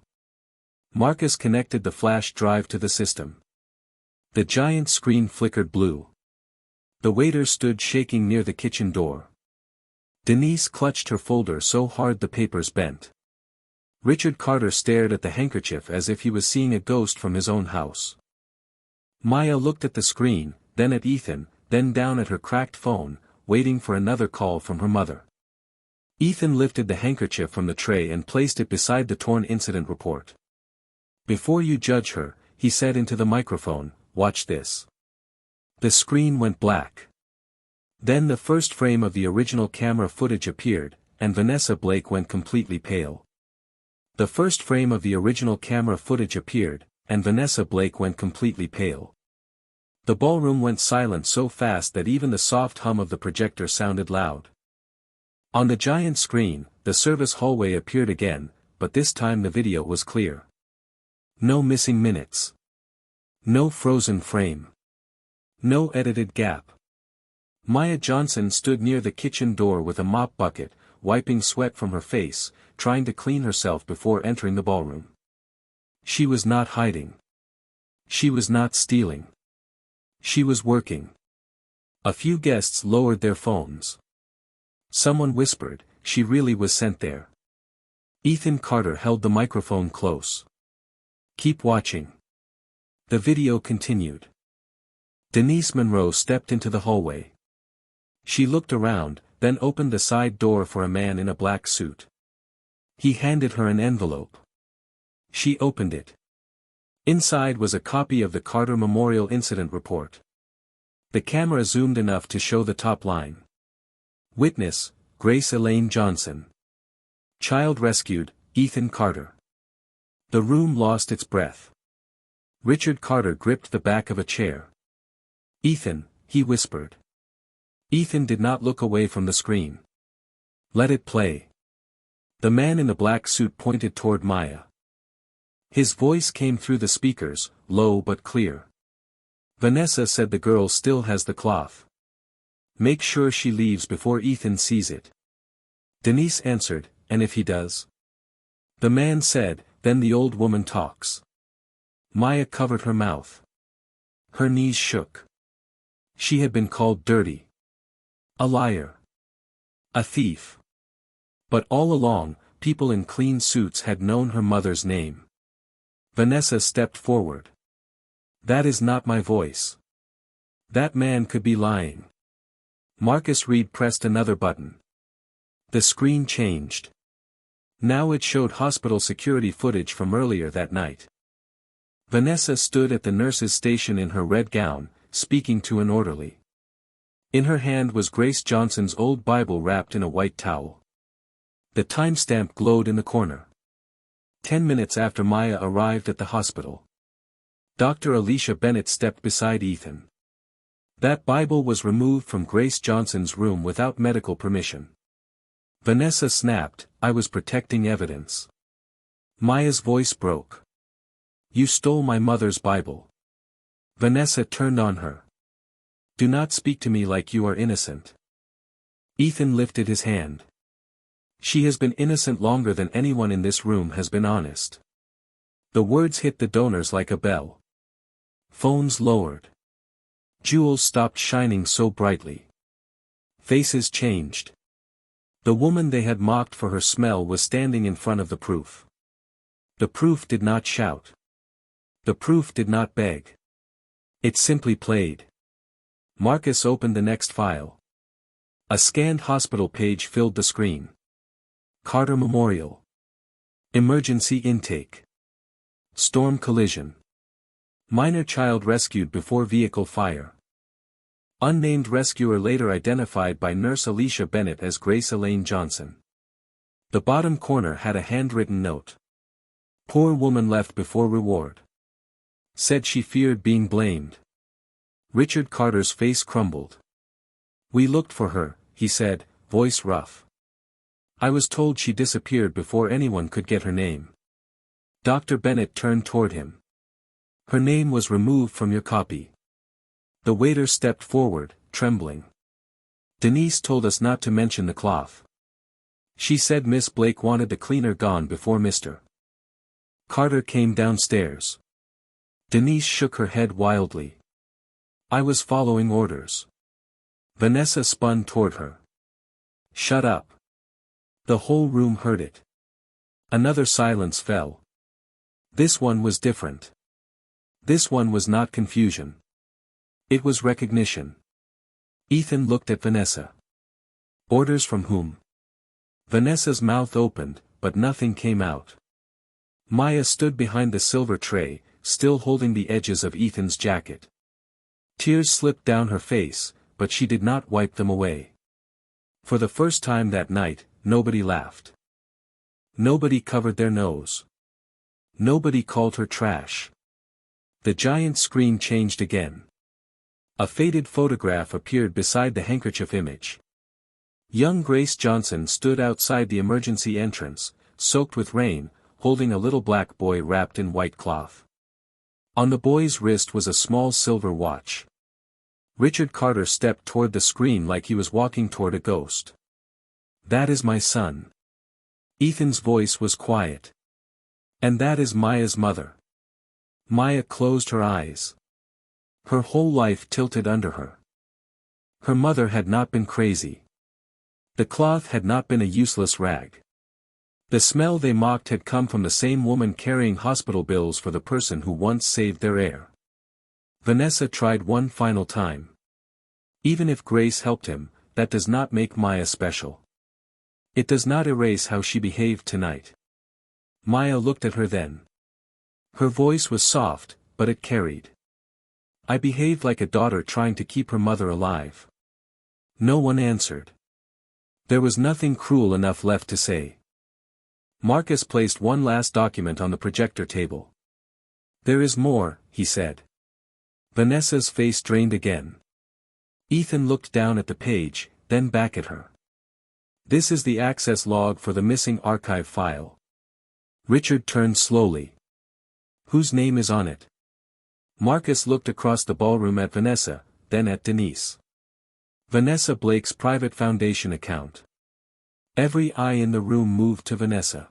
Marcus connected the flash drive to the system. The giant screen flickered blue. The waiter stood shaking near the kitchen door. Denise clutched her folder so hard the papers bent. Richard Carter stared at the handkerchief as if he was seeing a ghost from his own house. Maya looked at the screen, then at Ethan, then down at her cracked phone, waiting for another call from her mother. Ethan lifted the handkerchief from the tray and placed it beside the torn incident report. Before you judge her, he said into the microphone, watch this. The screen went black. Then the first frame of the original camera footage appeared, and Vanessa Blake went completely pale. The first frame of the original camera footage appeared, and Vanessa Blake went completely pale. The ballroom went silent so fast that even the soft hum of the projector sounded loud. On the giant screen, the service hallway appeared again, but this time the video was clear. No missing minutes. No frozen frame. No edited gap. Maya Johnson stood near the kitchen door with a mop bucket, wiping sweat from her face, trying to clean herself before entering the ballroom. She was not hiding. She was not stealing. She was working. A few guests lowered their phones. Someone whispered, she really was sent there. Ethan Carter held the microphone close. Keep watching. The video continued. Denise Monroe stepped into the hallway. She looked around, then opened the side door for a man in a black suit. He handed her an envelope. She opened it. Inside was a copy of the Carter Memorial Incident Report. The camera zoomed enough to show the top line. Witness, Grace Elaine Johnson. Child rescued, Ethan Carter. The room lost its breath. Richard Carter gripped the back of a chair. Ethan, he whispered. Ethan did not look away from the screen. Let it play. The man in the black suit pointed toward Maya. His voice came through the speakers, low but clear. Vanessa said the girl still has the cloth. Make sure she leaves before Ethan sees it. Denise answered, and if he does? The man said, then the old woman talks. Maya covered her mouth. Her knees shook. She had been called dirty. A liar. A thief. But all along, people in clean suits had known her mother's name. Vanessa stepped forward. That is not my voice. That man could be lying. Marcus Reed pressed another button. The screen changed. Now it showed hospital security footage from earlier that night. Vanessa stood at the nurse's station in her red gown, speaking to an orderly. In her hand was Grace Johnson's old Bible wrapped in a white towel. The timestamp glowed in the corner. 10 minutes after Maya arrived at the hospital. Dr. Alicia Bennett stepped beside Ethan. That Bible was removed from Grace Johnson's room without medical permission. Vanessa snapped, "I was protecting evidence." Maya's voice broke. "You stole my mother's Bible." Vanessa turned on her. "Do not speak to me like you are innocent." Ethan lifted his hand. "She has been innocent longer than anyone in this room has been honest." The words hit the donors like a bell. Phones lowered. Jewels stopped shining so brightly. Faces changed. The woman they had mocked for her smell was standing in front of the proof. The proof did not shout. The proof did not beg. It simply played. Marcus opened the next file. A scanned hospital page filled the screen. Carter Memorial. Emergency intake. Storm collision. Minor child rescued before vehicle fire. Unnamed rescuer later identified by Nurse Alicia Bennett as Grace Elaine Johnson. The bottom corner had a handwritten note. Poor woman left before reward. Said she feared being blamed. Richard Carter's face crumbled. "We looked for her," he said, voice rough. "I was told she disappeared before anyone could get her name." Dr. Bennett turned toward him. "Her name was removed from your copy." The waiter stepped forward, trembling. "Denise told us not to mention the cloth. She said Miss Blake wanted the cleaner gone before Mr. Carter came downstairs." Denise shook her head wildly. "I was following orders." Vanessa spun toward her. "Shut up." The whole room heard it. Another silence fell. This one was different. This one was not confusion. It was recognition. Ethan looked at Vanessa. "Orders from whom?" Vanessa's mouth opened, but nothing came out. Maya stood behind the silver tray, still holding the edges of Ethan's jacket. Tears slipped down her face, but she did not wipe them away. For the first time that night, nobody laughed. Nobody covered their nose. Nobody called her trash. The giant screen changed again. A faded photograph appeared beside the handkerchief image. Young Grace Johnson stood outside the emergency entrance, soaked with rain, holding a little black boy wrapped in white cloth. On the boy's wrist was a small silver watch. Richard Carter stepped toward the screen like he was walking toward a ghost. "That is my son." Ethan's voice was quiet. "And that is Maya's mother." Maya closed her eyes. Her whole life tilted under her. Her mother had not been crazy. The cloth had not been a useless rag. The smell they mocked had come from the same woman carrying hospital bills for the person who once saved their heir. Vanessa tried one final time. Even if Grace helped him, that does not make Maya special. It does not erase how she behaved tonight. Maya looked at her then. Her voice was soft, but it carried. "I behaved like a daughter trying to keep her mother alive." No one answered. There was nothing cruel enough left to say. Marcus placed one last document on the projector table. "There is more," he said. Vanessa's face drained again. Ethan looked down at the page, then back at her. "This is the access log for the missing archive file." Richard turned slowly. "Whose name is on it?" Marcus looked across the ballroom at Vanessa, then at Denise. "Vanessa Blake's private foundation account." Every eye in the room moved to Vanessa.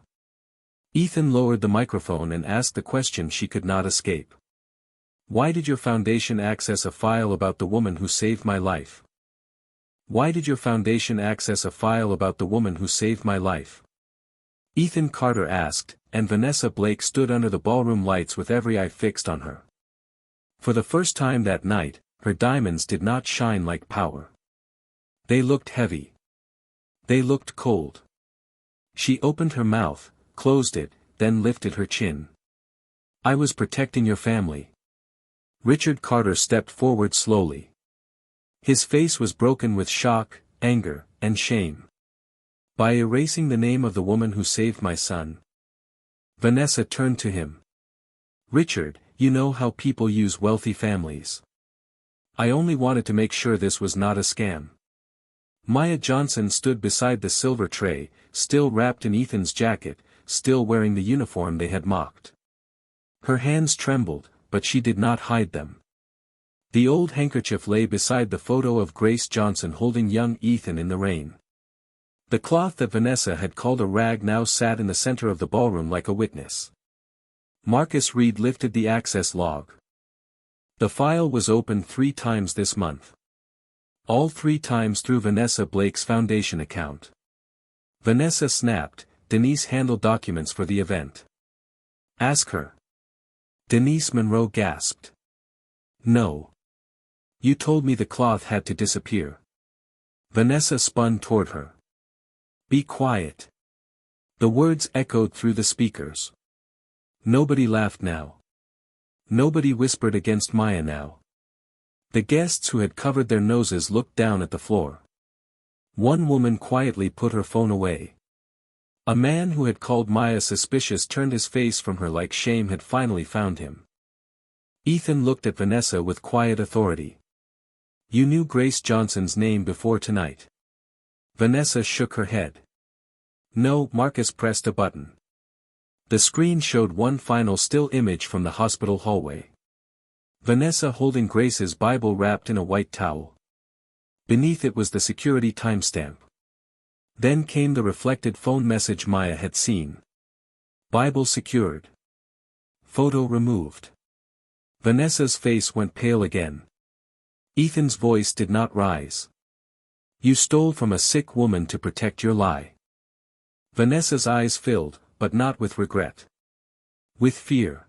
Ethan lowered the microphone and asked the question she could not escape. "Why did your foundation access a file about the woman who saved my life?" "Why did your foundation access a file about the woman who saved my life?" Ethan Carter asked, and Vanessa Blake stood under the ballroom lights with every eye fixed on her. For the first time that night, her diamonds did not shine like powder. They looked heavy. They looked cold. She opened her mouth, closed it, then lifted her chin. "I was protecting your family." Richard Carter stepped forward slowly. His face was broken with shock, anger, and shame. By erasing the name of the woman who saved my son. Vanessa turned to him. Richard, you know how people use wealthy families. I only wanted to make sure this was not a scam. Maya Johnson stood beside the silver tray, still wrapped in Ethan's jacket, still wearing the uniform they had mocked. Her hands trembled, but she did not hide them. The old handkerchief lay beside the photo of Grace Johnson holding young Ethan in the rain. The cloth that Vanessa had called a rag now sat in the center of the ballroom like a witness. Marcus Reed lifted the access log. The file was opened 3 times this month. All 3 times through Vanessa Blake's Foundation account. Vanessa snapped, Denise handled documents for the event. Ask her. Denise Monroe gasped. No. You told me the cloth had to disappear. Vanessa spun toward her. Be quiet. The words echoed through the speakers. Nobody laughed now. Nobody whispered against Maya now. The guests who had covered their noses looked down at the floor. One woman quietly put her phone away. A man who had called Maya suspicious turned his face from her like shame had finally found him. Ethan looked at Vanessa with quiet authority. You knew Grace Johnson's name before tonight. Vanessa shook her head. No, Marcus pressed a button. The screen showed one final still image from the hospital hallway. Vanessa holding Grace's Bible wrapped in a white towel. Beneath it was the security timestamp. Then came the reflected phone message Maya had seen. Bible secured. Photo removed. Vanessa's face went pale again. Ethan's voice did not rise. You stole from a sick woman to protect your lie. Vanessa's eyes filled, but not with regret. With fear.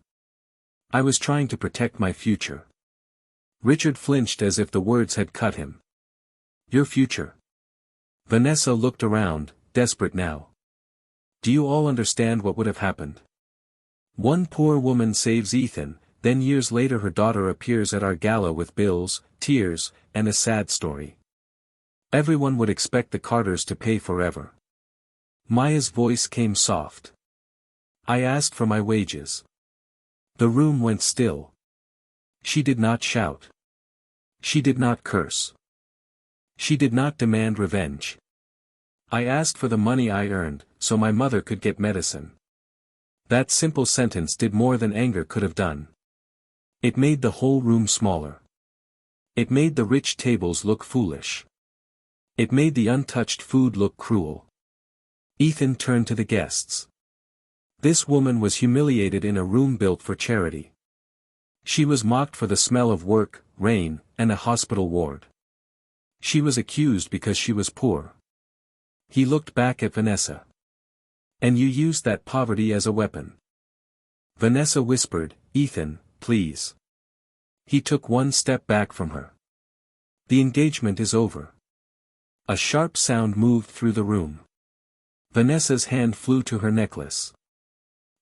I was trying to protect my future. Richard flinched as if the words had cut him. Your future. Vanessa looked around, desperate now. Do you all understand what would have happened? One poor woman saves Ethan, then years later her daughter appears at our gala with bills, tears, and a sad story. Everyone would expect the Carters to pay forever. Maya's voice came soft. I asked for my wages. The room went still. She did not shout. She did not curse. She did not demand revenge. I asked for the money I earned, so my mother could get medicine. That simple sentence did more than anger could have done. It made the whole room smaller. It made the rich tables look foolish. It made the untouched food look cruel. Ethan turned to the guests. This woman was humiliated in a room built for charity. She was mocked for the smell of work, rain, and a hospital ward. She was accused because she was poor. He looked back at Vanessa. And you used that poverty as a weapon. Vanessa whispered, Ethan, please. He took one step back from her. The engagement is over. A sharp sound moved through the room. Vanessa's hand flew to her necklace.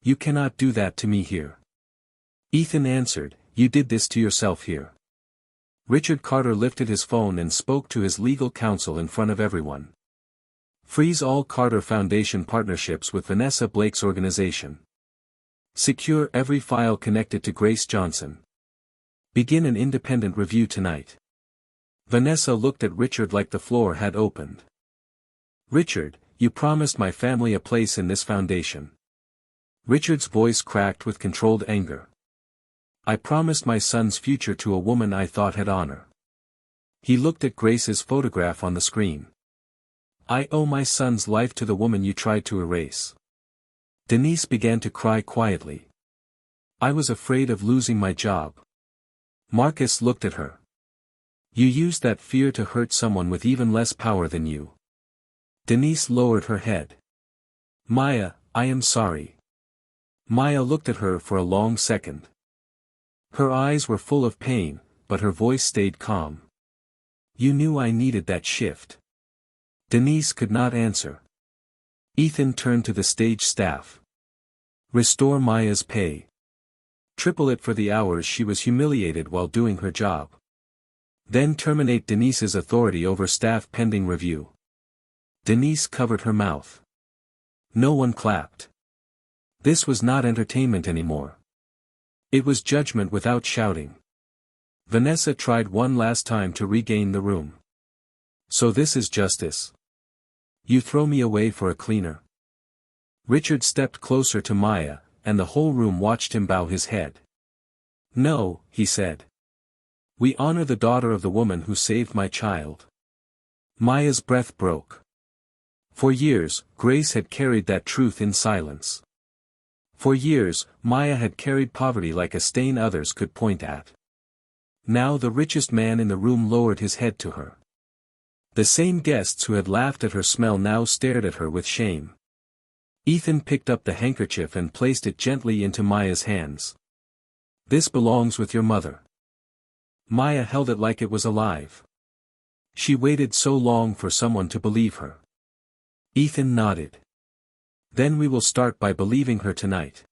You cannot do that to me here. Ethan answered, you did this to yourself here. Richard Carter lifted his phone and spoke to his legal counsel in front of everyone. Freeze all Carter Foundation partnerships with Vanessa Blake's organization. Secure every file connected to Grace Johnson. Begin an independent review tonight. Vanessa looked at Richard like the floor had opened. Richard, you promised my family a place in this foundation. Richard's voice cracked with controlled anger. I promised my son's future to a woman I thought had honor. He looked at Grace's photograph on the screen. I owe my son's life to the woman you tried to erase. Denise began to cry quietly. I was afraid of losing my job. Marcus looked at her. You used that fear to hurt someone with even less power than you. Denise lowered her head. Maya, I am sorry. Maya looked at her for a long second. Her eyes were full of pain, but her voice stayed calm. You knew I needed that shift. Denise could not answer. Ethan turned to the stage staff. Restore Maya's pay. Triple it for the hours she was humiliated while doing her job. Then terminate Denise's authority over staff pending review. Denise covered her mouth. No one clapped. This was not entertainment anymore. It was judgment without shouting. Vanessa tried one last time to regain the room. So this is justice. You throw me away for a cleaner. Richard stepped closer to Maya, and the whole room watched him bow his head. No, he said. We honor the daughter of the woman who saved my child. Maya's breath broke. For years, Grace had carried that truth in silence. For years, Maya had carried poverty like a stain others could point at. Now the richest man in the room lowered his head to her. The same guests who had laughed at her smell now stared at her with shame. Ethan picked up the handkerchief and placed it gently into Maya's hands. This belongs with your mother. Maya held it like it was alive. She waited so long for someone to believe her. Ethan nodded. Then we will start by believing her tonight.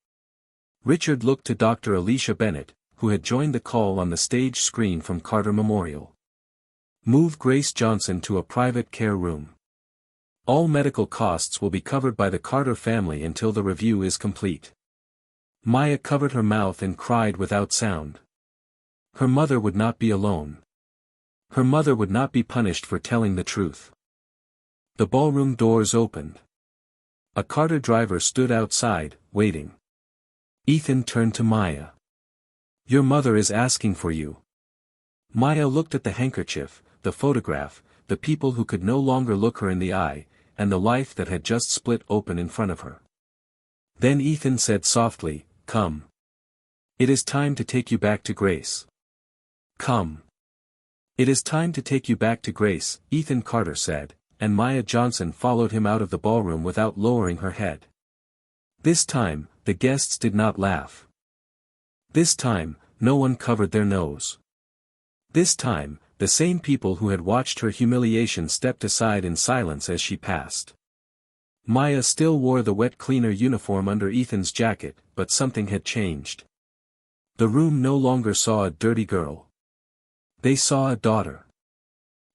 Richard looked to Dr. Alicia Bennett, who had joined the call on the stage screen from Carter Memorial. Move Grace Johnson to a private care room. All medical costs will be covered by the Carter family until the review is complete. Maya covered her mouth and cried without sound. Her mother would not be alone. Her mother would not be punished for telling the truth. The ballroom doors opened. A Carter driver stood outside, waiting. Ethan turned to Maya. Your mother is asking for you. Maya looked at the handkerchief, the photograph, the people who could no longer look her in the eye, and the life that had just split open in front of her. Then Ethan said softly, Come. It is time to take you back to Grace. Come. It is time to take you back to Grace, Ethan Carter said, and Maya Johnson followed him out of the ballroom without lowering her head. This time, the guests did not laugh. This time, no one covered their nose. This time, the same people who had watched her humiliation stepped aside in silence as she passed. Maya still wore the wet cleaner uniform under Ethan's jacket, but something had changed. The room no longer saw a dirty girl. They saw a daughter.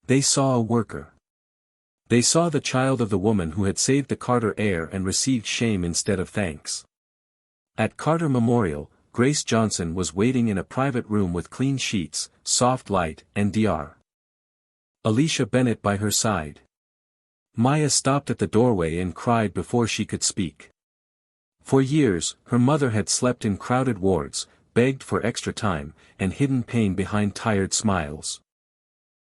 They saw a worker. They saw the child of the woman who had saved the Carter heir and received shame instead of thanks. At Carter Memorial, Grace Johnson was waiting in a private room with clean sheets, soft light, and Dr. Alicia Bennett by her side. Maya stopped at the doorway and cried before she could speak. For years, her mother had slept in crowded wards, begged for extra time, and hidden pain behind tired smiles.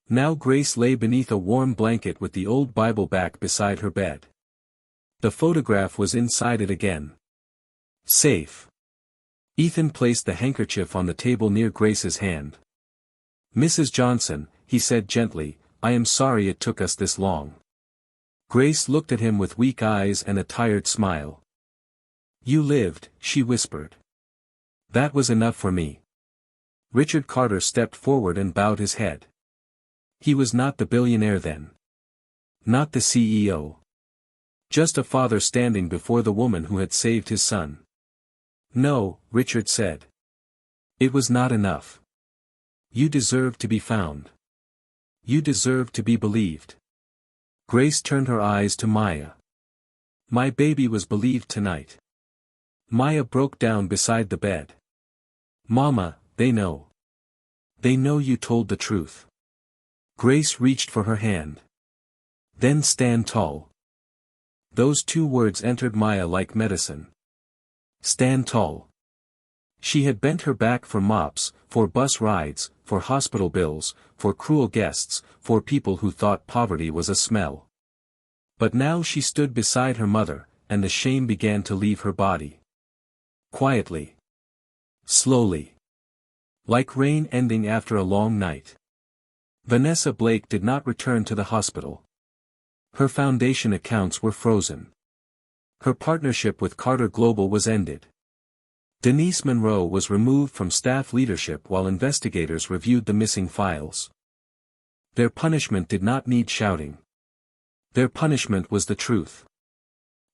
Now Grace lay beneath a warm blanket with the old Bible back beside her bed. The photograph was inside it again. Safe. Ethan placed the handkerchief on the table near Grace's hand. Mrs. Johnson, he said gently, I am sorry it took us this long. Grace looked at him with weak eyes and a tired smile. You lived, she whispered. That was enough for me. Richard Carter stepped forward and bowed his head. He was not the billionaire then. Not the CEO. Just a father standing before the woman who had saved his son. No, Richard said. It was not enough. You deserve to be found. You deserve to be believed. Grace turned her eyes to Maya. My baby was believed tonight. Maya broke down beside the bed. Mama, they know. They know you told the truth. Grace reached for her hand. Then stand tall. Those two words entered Maya like medicine. Stand tall. She had bent her back for mops, for bus rides, for hospital bills, for cruel guests, for people who thought poverty was a smell. But now she stood beside her mother, and the shame began to leave her body. Quietly. Slowly. Like rain ending after a long night. Vanessa Blake did not return to the hospital. Her foundation accounts were frozen. Her partnership with Carter Global was ended. Denise Monroe was removed from staff leadership while investigators reviewed the missing files. Their punishment did not need shouting. Their punishment was the truth.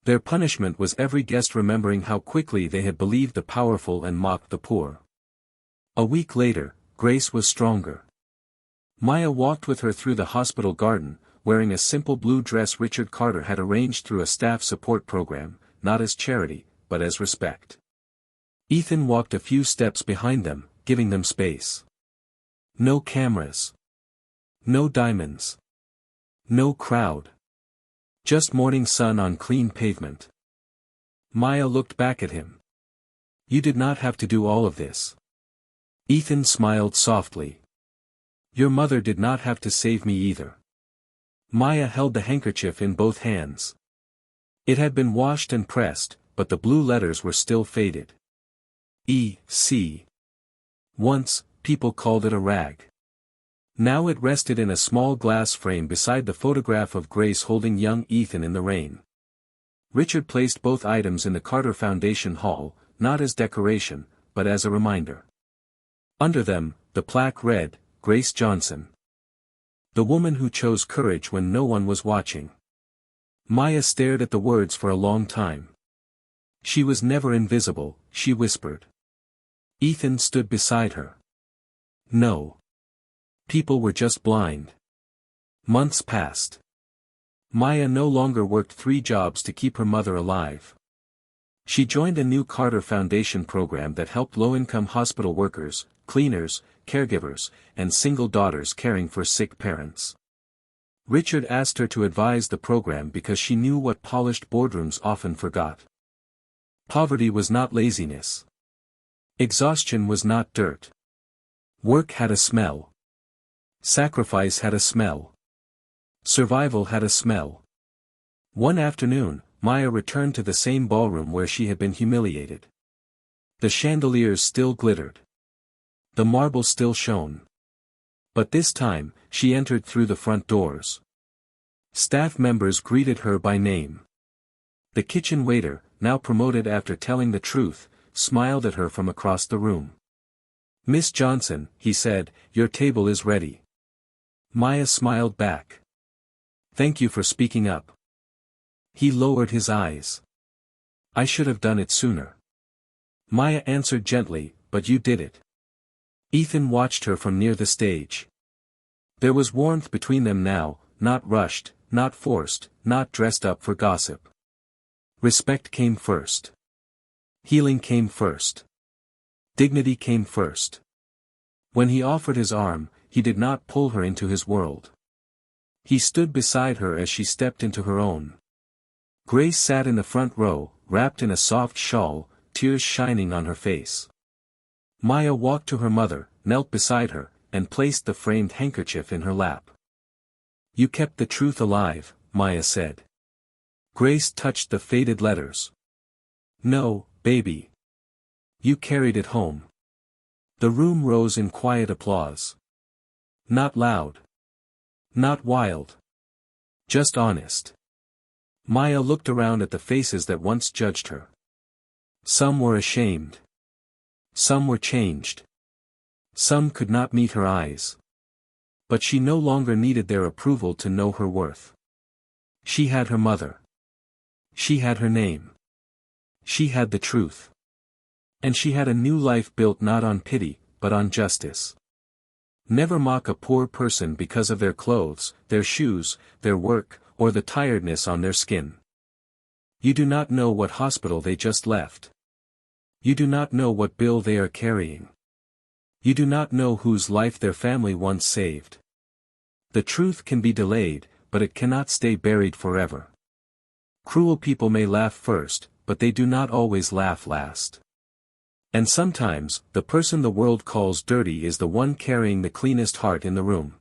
Their punishment was every guest remembering how quickly they had believed the powerful and mocked the poor. A week later, Grace was stronger. Maya walked with her through the hospital garden, wearing a simple blue dress Richard Carter had arranged through a staff support program, not as charity, but as respect. Ethan walked a few steps behind them, giving them space. No cameras. No diamonds. No crowd. Just morning sun on clean pavement. Maya looked back at him. You did not have to do all of this. Ethan smiled softly. Your mother did not have to save me either. Maya held the handkerchief in both hands. It had been washed and pressed, but the blue letters were still faded. E.C. Once, people called it a rag. Now it rested in a small glass frame beside the photograph of Grace holding young Ethan in the rain. Richard placed both items in the Carter Foundation Hall, not as decoration, but as a reminder. Under them, the plaque read, Grace Johnson. The woman who chose courage when no one was watching. Maya stared at the words for a long time. She was never invisible, she whispered. Ethan stood beside her. No. People were just blind. Months passed. Maya no longer worked 3 jobs to keep her mother alive. She joined a new Carter Foundation program that helped low-income hospital workers, cleaners, caregivers, and single daughters caring for sick parents. Richard asked her to advise the program because she knew what polished boardrooms often forgot. Poverty was not laziness. Exhaustion was not dirt. Work had a smell. Sacrifice had a smell. Survival had a smell. One afternoon, Maya returned to the same ballroom where she had been humiliated. The chandeliers still glittered. The marble still shone. But this time, she entered through the front doors. Staff members greeted her by name. The kitchen waiter, now promoted after telling the truth, smiled at her from across the room. Miss Johnson, he said, your table is ready. Maya smiled back. Thank you for speaking up. He lowered his eyes. I should have done it sooner. Maya answered gently, but you did it. Ethan watched her from near the stage. There was warmth between them now, not rushed, not forced, not dressed up for gossip. Respect came first. Healing came first. Dignity came first. When he offered his arm, he did not pull her into his world. He stood beside her as she stepped into her own. Grace sat in the front row, wrapped in a soft shawl, tears shining on her face. Maya walked to her mother, knelt beside her, and placed the framed handkerchief in her lap. You kept the truth alive, Maya said. Grace touched the faded letters. No, baby. You carried it home. The room rose in quiet applause. Not loud. Not wild. Just honest. Maya looked around at the faces that once judged her. Some were ashamed. Some were changed. Some could not meet her eyes. But she no longer needed their approval to know her worth. She had her mother. She had her name. She had the truth. And she had a new life built not on pity, but on justice. Never mock a poor person because of their clothes, their shoes, their work, or the tiredness on their skin. You do not know what hospital they just left. You do not know what bill they are carrying. You do not know whose life their family once saved. The truth can be delayed, but it cannot stay buried forever. Cruel people may laugh first, but they do not always laugh last. And sometimes, the person the world calls dirty is the one carrying the cleanest heart in the room.